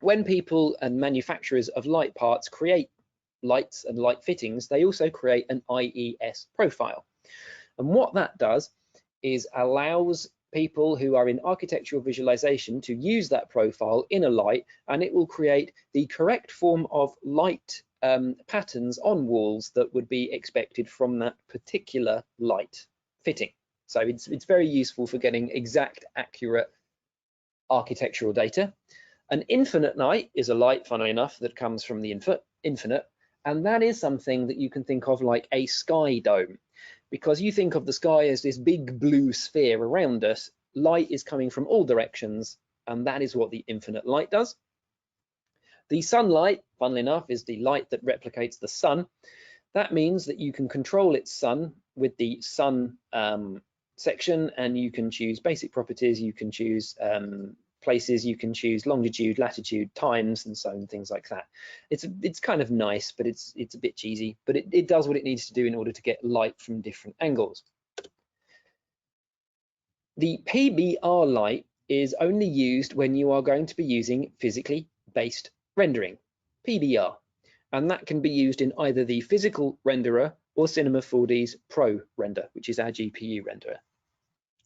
When people and manufacturers of light parts create lights and light fittings, they also create an IES profile. And what that does is allows people who are in architectural visualization to use that profile in a light, and it will create the correct form of light patterns on walls that would be expected from that particular light fitting. So it's very useful for getting exact, accurate architectural data. An infinite light is a light, funnily enough, that comes from the infinite, and that is something that you can think of like a sky dome, because you think of the sky as this big blue sphere around us. Light is coming from all directions, and that is what the infinite light does. The sunlight, funnily enough, is the light that replicates the sun. That means that you can control its sun with the sun section, and you can choose basic properties, you can choose places, you can choose longitude, latitude, times, and so on, things like that. It's kind of nice, but it's a bit cheesy, but it does what it needs to do in order to get light from different angles. The PBR light is only used when you are going to be using physically based rendering, PBR, and that can be used in either the physical renderer or Cinema 4D's Pro render, which is our GPU renderer.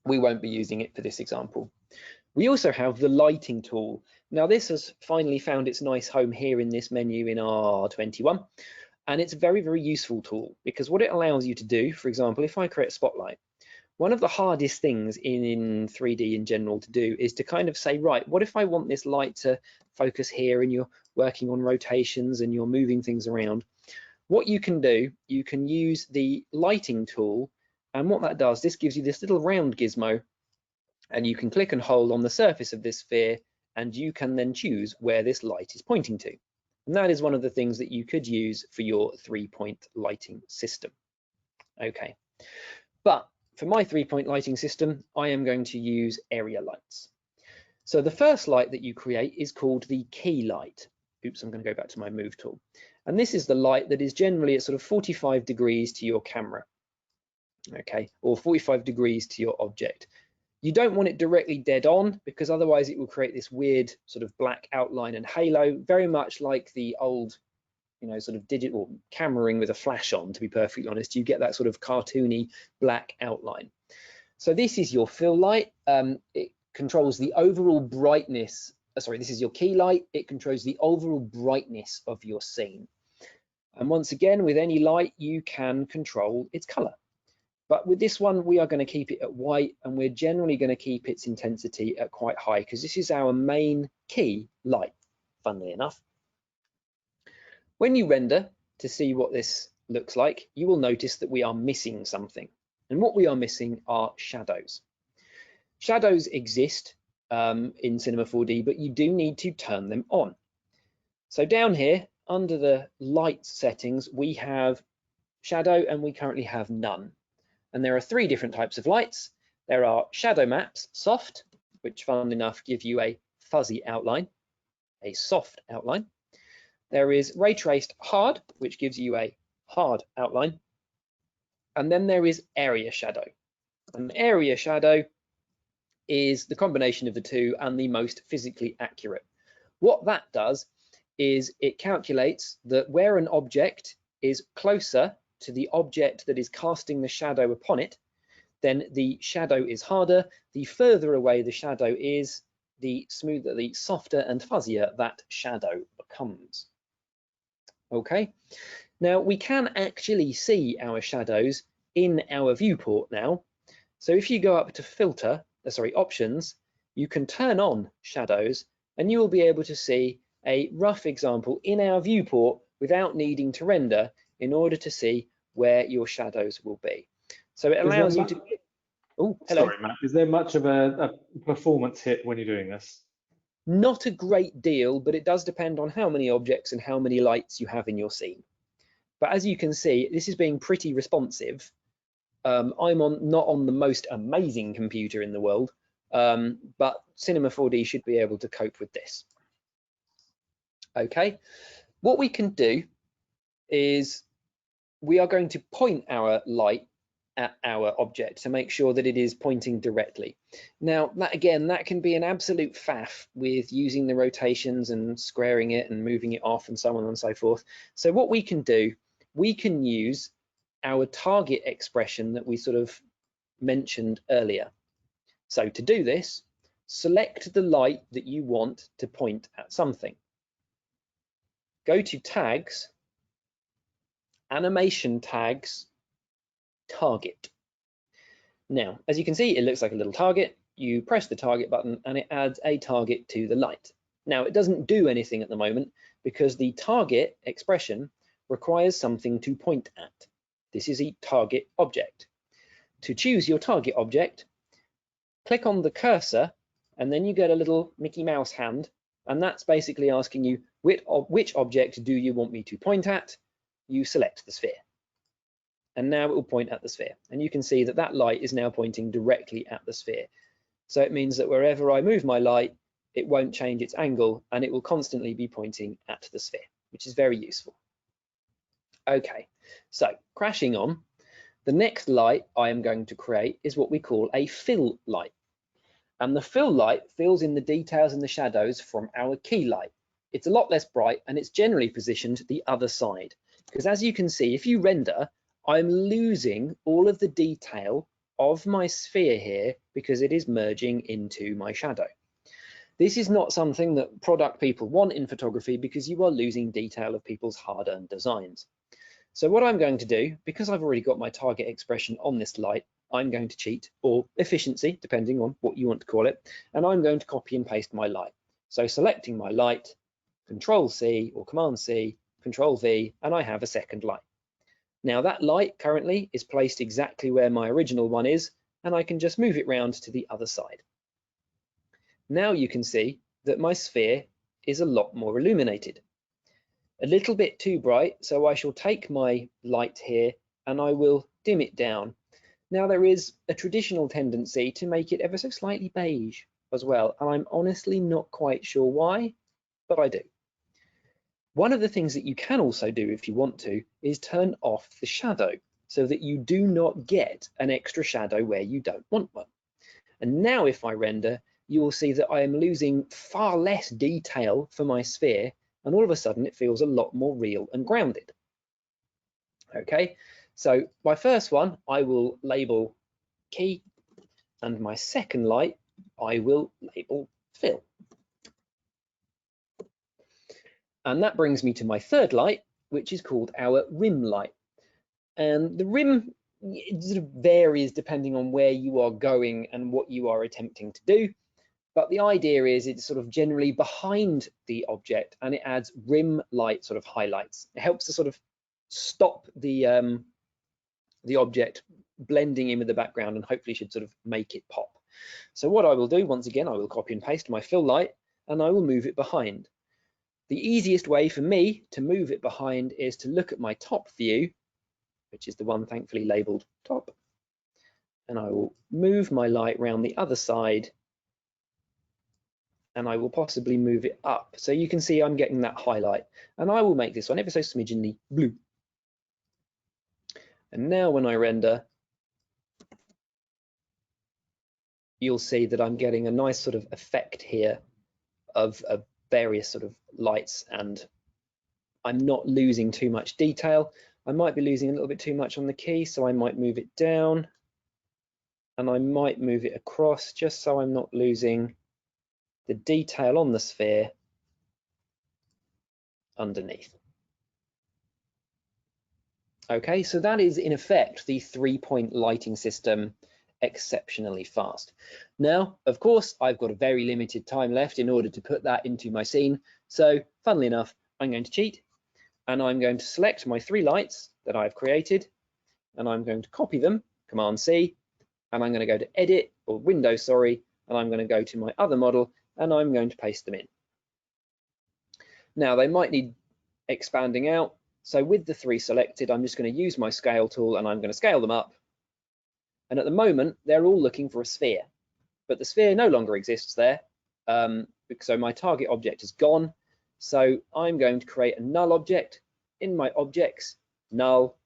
We won't be using it for this example. We also have the lighting tool. Now this has finally found its nice home here in this menu in R21, and it's a very, very useful tool because what it allows you to do, for example, if I create a spotlight, one of the hardest things in 3D in general to do is to kind of say, right, what if I want this light to focus here and you're working on rotations and you're moving things around? What you can do, you can use the lighting tool, and what that does, this gives you this little round gizmo, and you can click and hold on the surface of this sphere, and you can then choose where this light is pointing to. And that is one of the things that you could use for your 3-point lighting system. Okay, but for my 3-point lighting system, I am going to use area lights. So the first light that you create is called the key light. Oops, I'm going to go back to my move tool. And this is the light that is generally at sort of 45 degrees to your camera, okay, or 45 degrees to your object. You don't want it directly dead on, because otherwise it will create this weird sort of black outline and halo, very much like the old, you know, sort of digital cameraing with a flash on, to be perfectly honest. You get that sort of cartoony black outline. So this is your fill light. It controls the overall brightness. Sorry, this is your key light. It controls the overall brightness of your scene. And once again, with any light, you can control its color. But with this one, we are going to keep it at white, and we're generally going to keep its intensity at quite high, because this is our main key light, funnily enough. When you render to see what this looks like, you will notice that we are missing something. And what we are missing are shadows. Shadows exist in Cinema 4D, but you do need to turn them on. So down here, under the light settings, we have shadow, and we currently have none. And there are 3 different types of lights. There are shadow maps, soft, which funnily enough give you a fuzzy outline, a soft outline. There is ray traced hard, which gives you a hard outline. And then there is area shadow. And area shadow is the combination of the two and the most physically accurate. What that does is it calculates that where an object is closer to the object that is casting the shadow upon it, then the shadow is harder. The further away the shadow is, the smoother, the softer and fuzzier that shadow becomes. Okay, now we can actually see our shadows in our viewport now. So if you go up to filter, options, you can turn on shadows, and you will be able to see a rough example in our viewport without needing to render, in order to see where your shadows will be. So it allows you to... Oh, hello. Sorry, Matt. Is there much of a performance hit when you're doing this? Not a great deal, but it does depend on how many objects and how many lights you have in your scene. But as you can see, this is being pretty responsive. I'm not on the most amazing computer in the world, but Cinema 4D should be able to cope with this. Okay, what we can do is we are going to point our light at our object to make sure that it is pointing directly. Now, that can be an absolute faff with using the rotations and squaring it and moving it off and so on and so forth. So what we can do, we can use our target expression that we sort of mentioned earlier. So to do this, select the light that you want to point at something. Go to Tags, Animation Tags, Target. Now, as you can see, it looks like a little target. You press the target button and it adds a target to the light. Now, it doesn't do anything at the moment because the target expression requires something to point at. This is a target object. To choose your target object, click on the cursor and then you get a little Mickey Mouse hand, and that's basically asking you which object do you want me to point at. You select the sphere. And now it will point at the sphere. And you can see that that light is now pointing directly at the sphere. So it means that wherever I move my light, it won't change its angle and it will constantly be pointing at the sphere, which is very useful. Okay, so crashing on, the next light I am going to create is what we call a fill light. And the fill light fills in the details and the shadows from our key light. It's a lot less bright and it's generally positioned the other side. Because as you can see, if you render, I'm losing all of the detail of my sphere here because it is merging into my shadow. This is not something that product people want in photography because you are losing detail of people's hard-earned designs. So what I'm going to do, because I've already got my target expression on this light, I'm going to cheat, or efficiency, depending on what you want to call it, and I'm going to copy and paste my light. So selecting my light, Control C or Command C, Control V, and I have a second light. Now that light currently is placed exactly where my original one is, and I can just move it round to the other side. Now you can see that my sphere is a lot more illuminated. A little bit too bright, so I shall take my light here and I will dim it down. Now there is a traditional tendency to make it ever so slightly beige as well, and I'm honestly not quite sure why, but I do. One of the things that you can also do if you want to is turn off the shadow so that you do not get an extra shadow where you don't want one. And now if I render, you will see that I am losing far less detail for my sphere, and all of a sudden it feels a lot more real and grounded. Okay, so my first one I will label key, and my second light I will label fill. And that brings me to my third light, which is called our rim light. And the rim sort of varies depending on where you are going and what you are attempting to do. But the idea is it's sort of generally behind the object and it adds rim light sort of highlights. It helps to sort of stop the object blending in with the background and hopefully should sort of make it pop. So what I will do, once again, I will copy and paste my fill light and I will move it behind. The easiest way for me to move it behind is to look at my top view, which is the one thankfully labeled top, and I will move my light round the other side and I will possibly move it up. So you can see I'm getting that highlight, and I will make this one ever so smidgenly blue. And now when I render, you'll see that I'm getting a nice sort of effect here of various sort of lights, and I'm not losing too much detail. I might be losing a little bit too much on the key, so I might move it down and I might move it across just so I'm not losing the detail on the sphere underneath. Okay, so that is in effect the 3-point lighting system exceptionally fast. Now, of course, I've got a very limited time left in order to put that into my scene. So funnily enough, I'm going to cheat and I'm going to select my 3 lights that I've created and I'm going to copy them, Command C, and I'm going to go to Edit or Window, sorry, and I'm going to go to my other model and I'm going to paste them in. Now they might need expanding out, So with the 3 selected, I'm just going to use my scale tool and I'm going to scale them up. And at the moment, they're all looking for a sphere, but the sphere no longer exists there. So my target object is gone. So I'm going to create a null object. In my objects, null,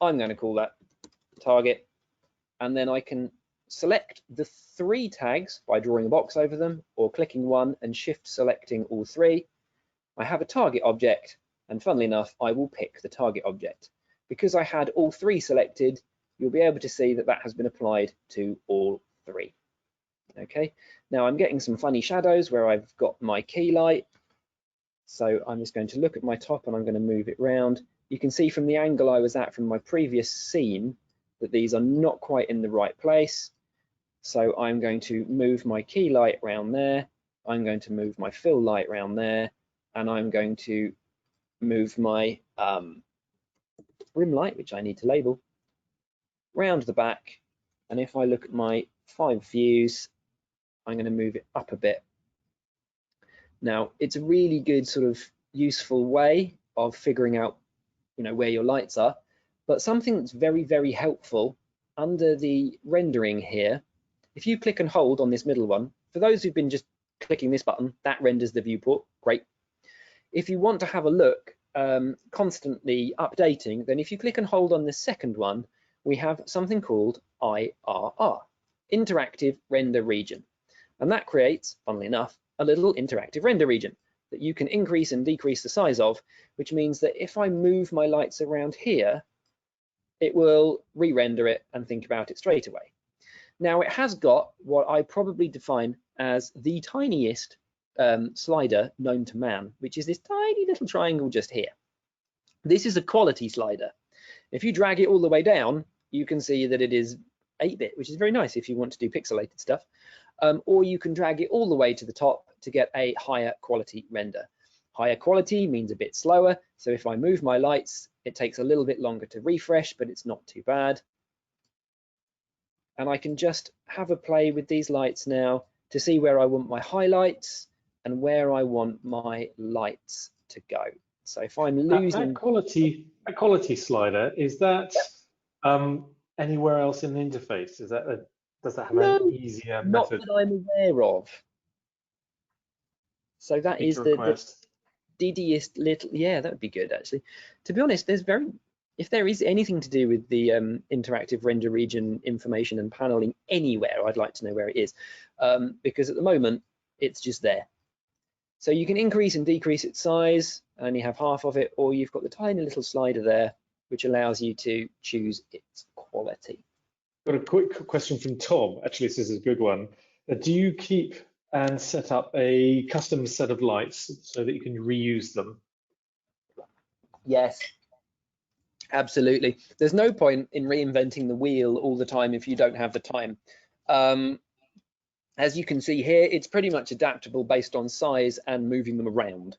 I'm going to call that target. And then I can select the 3 tags by drawing a box over them or clicking one and shift selecting all 3. I have a target object, and funnily enough, I will pick the target object. Because I had all 3 selected, you'll be able to see that that has been applied to all 3. Okay, now I'm getting some funny shadows where I've got my key light. So I'm just going to look at my top and I'm going to move it round. You can see from the angle I was at from my previous scene that these are not quite in the right place. So I'm going to move my key light around there. I'm going to move my fill light around there. And I'm going to move my rim light, which I need to label, round the back. And if I look at my 5 views, I'm going to move it up a bit. Now, it's a really good sort of useful way of figuring out, where your lights are. But something that's very, very helpful under the rendering here, if you click and hold on this middle one, for those who've been just clicking this button, that renders the viewport. Great. If you want to have a look, constantly updating, then if you click and hold on the second one, we have something called IRR, Interactive Render Region. And that creates, funnily enough, a little interactive render region that you can increase and decrease the size of, which means that if I move my lights around here, it will re-render it and think about it straight away. Now it has got what I probably define as the tiniest slider known to man, which is this tiny little triangle just here. This is a quality slider. If you drag it all the way down, you can see that it is 8-bit, which is very nice if you want to do pixelated stuff. Or you can drag it all the way to the top to get a higher quality render. Higher quality means a bit slower, so if I move my lights, it takes a little bit longer to refresh, but it's not too bad. And I can just have a play with these lights now to see where I want my highlights and where I want my lights to go. So if I'm losing that quality slider, is that anywhere else in the interface? Is that does that have an easier not method? that I'm aware of. So that is the diddiest little, yeah, that would be good actually. To be honest, if there is anything to do with the interactive render region information and paneling anywhere, I'd like to know where it is, because at the moment it's just there. So you can increase and decrease its size, only have half of it, or you've got the tiny little slider there, which allows you to choose its quality. Got a quick question from Tom. Actually, this is a good one. Do you keep and set up a custom set of lights so that you can reuse them? Yes, absolutely. There's no point in reinventing the wheel all the time if you don't have the time. As you can see here, it's pretty much adaptable based on size and moving them around.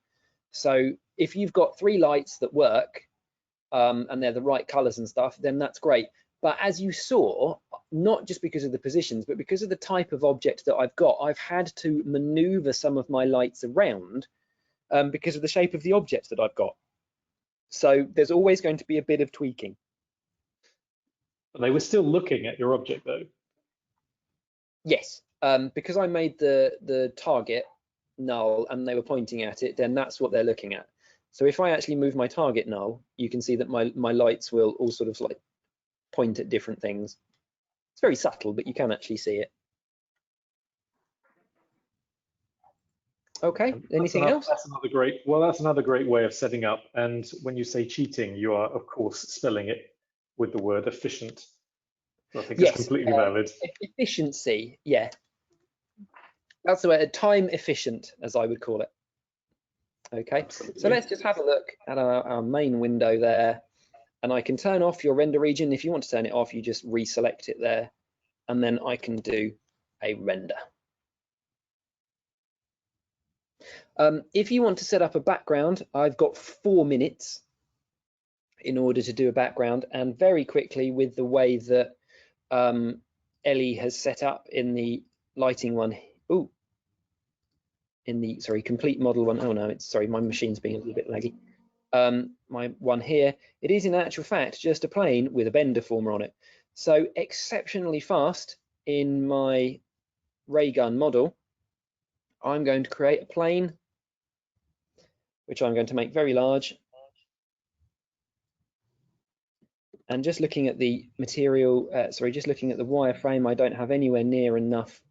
So if you've got 3 lights that work and they're the right colors and stuff, then that's great. But as you saw, not just because of the positions, but because of the type of object that I've got, I've had to maneuver some of my lights around because of the shape of the object that I've got. So there's always going to be a bit of tweaking. But they were still looking at your object though. Yes, because I made the target null and they were pointing at it, then that's what they're looking at. So if I actually move my target null, you can see that my lights will all sort of like point at different things. It's very subtle, but you can actually see it. Okay, anything else? That's another great way of setting up. And when you say cheating, you are of course spelling it with the word efficient. So I think it's completely valid. Efficiency, yeah. That's the word, time efficient, as I would call it. Okay, absolutely. So let's just have a look at our main window there. And I can turn off your render region. If you want to turn it off, you just reselect it there. And then I can do a render. If you want to set up a background, I've got 4 minutes in order to do a background. And very quickly, with the way that Elly has set up in the lighting one, in the, sorry, complete model one. Oh no, it's, sorry, my machine's being a little bit laggy. my one here, it is in actual fact just a plane with a bend deformer on it. So exceptionally fast in my ray gun model, I'm going to create a plane, which I'm going to make very large. And just looking at the material, just looking at the wireframe, I don't have anywhere near enough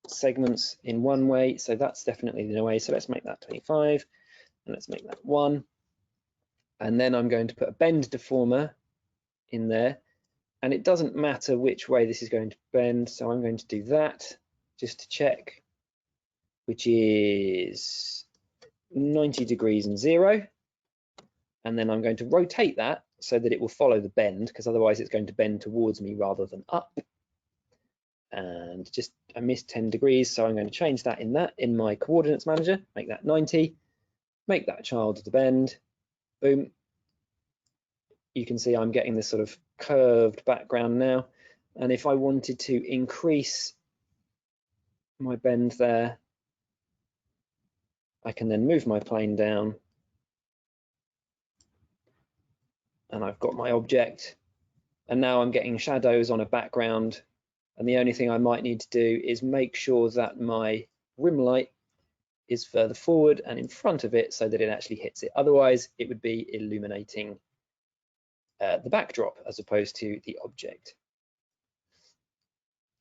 segments in one way, so that's definitely the way. So let's make that 25, and let's make that 1. And then I'm going to put a bend deformer in there, and it doesn't matter which way this is going to bend, so I'm going to do that just to check, which is 90 degrees and 0. And then I'm going to rotate that so that it will follow the bend, because otherwise it's going to bend towards me rather than up. And just I missed 10 degrees, so I'm going to change that in my coordinates manager, make that 90, make that child of the bend, boom. You can see I'm getting this sort of curved background now. And if I wanted to increase my bend there, I can then move my plane down, and I've got my object, and now I'm getting shadows on a background. And the only thing I might need to do is make sure that my rim light is further forward and in front of it so that it actually hits it. Otherwise, it would be illuminating the backdrop as opposed to the object.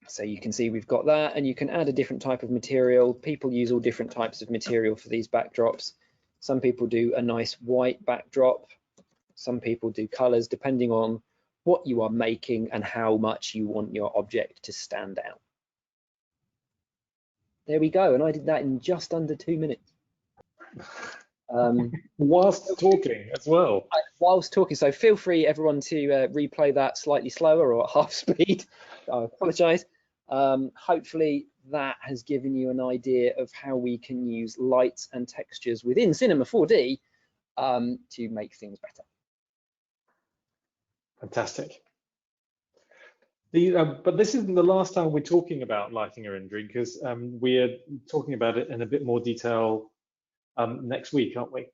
So you can see we've got that, and you can add a different type of material. People use all different types of material for these backdrops. Some people do a nice white backdrop. Some people do colors, depending on what you are making and how much you want your object to stand out. There we go, and I did that in just under 2 minutes. Whilst talking as well. Whilst talking, so feel free everyone to replay that slightly slower or at half speed. I apologize. Hopefully that has given you an idea of how we can use lights and textures within Cinema 4D to make things better. Fantastic. But this isn't the last time we're talking about lighting or rendering, because we're talking about it in a bit more detail next week, aren't we?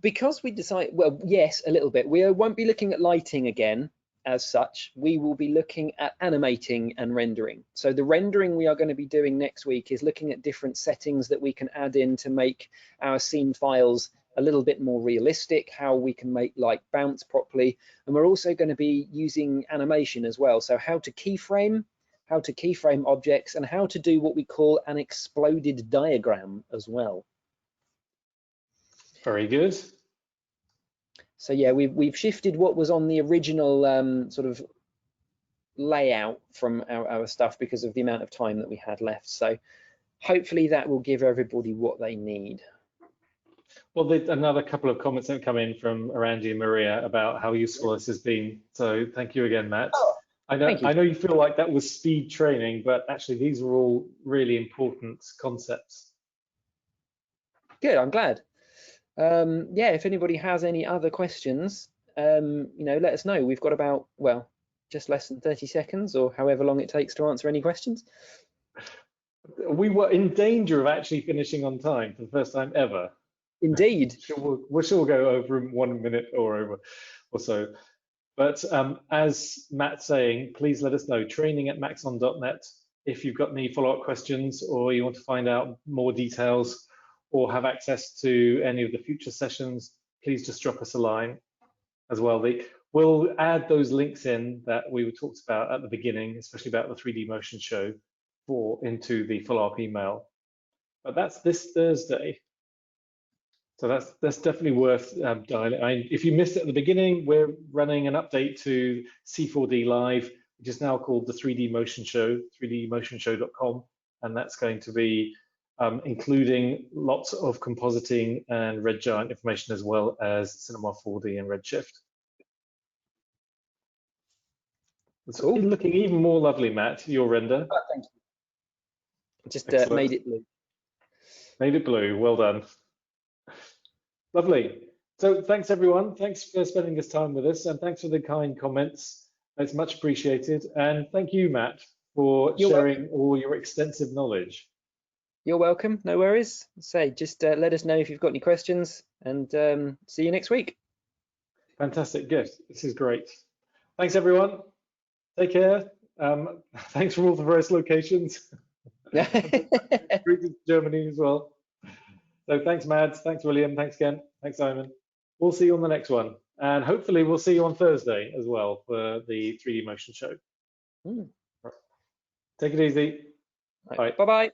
Because we decide, well, yes, a little bit. We won't be looking at lighting again as such. We will be looking at animating and rendering. So the rendering we are going to be doing next week is looking at different settings that we can add in to make our scene files a little bit more realistic, how we can make light bounce properly. And we're also going to be using animation as well. So how to keyframe objects, and how to do what we call an exploded diagram as well. Very good. So yeah, we've shifted what was on the original sort of layout from our stuff because of the amount of time that we had left. So hopefully that will give everybody what they need. Well, another couple of comments that come in from Arandi and Maria about how useful this has been. So thank you again, Matt. Oh, I know you feel like that was speed training, but actually these are all really important concepts. Good, I'm glad. Yeah, if anybody has any other questions, you know, let us know. We've got about, well, just less than 30 seconds or however long it takes to answer any questions. We were in danger of actually finishing on time for the first time ever. Indeed. We'll sure go over 1 minute or over or so. But as Matt's saying, please let us know, training@maxon.net. If you've got any follow-up questions or you want to find out more details or have access to any of the future sessions, please just drop us a line as well. We'll add those links in that we talked about at the beginning, especially about the 3D motion show, into the follow-up email. But that's this Thursday. So that's definitely worth dialing. If you missed it at the beginning, we're running an update to C4D Live, which is now called the 3D Motion Show, 3dmotionshow.com, and that's going to be including lots of compositing and Red Giant information, as well as Cinema 4D and Redshift. It's looking even more lovely, Matt, your render. Oh, thank you. Just made it blue. Made it blue, well done. Lovely. So thanks everyone. Thanks for spending this time with us, and thanks for the kind comments. It's much appreciated. And thank you, Matt, for sharing all your extensive knowledge. You're welcome. No worries. Say, just let us know if you've got any questions, and see you next week. Fantastic. Good. This is great. Thanks, everyone. Take care. Thanks for all the various locations. Greetings to Germany as well. So thanks, Mads. Thanks, William. Thanks, Ken. Thanks, Simon. We'll see you on the next one. And hopefully we'll see you on Thursday as well for the 3D motion show. Take it easy. Bye-bye.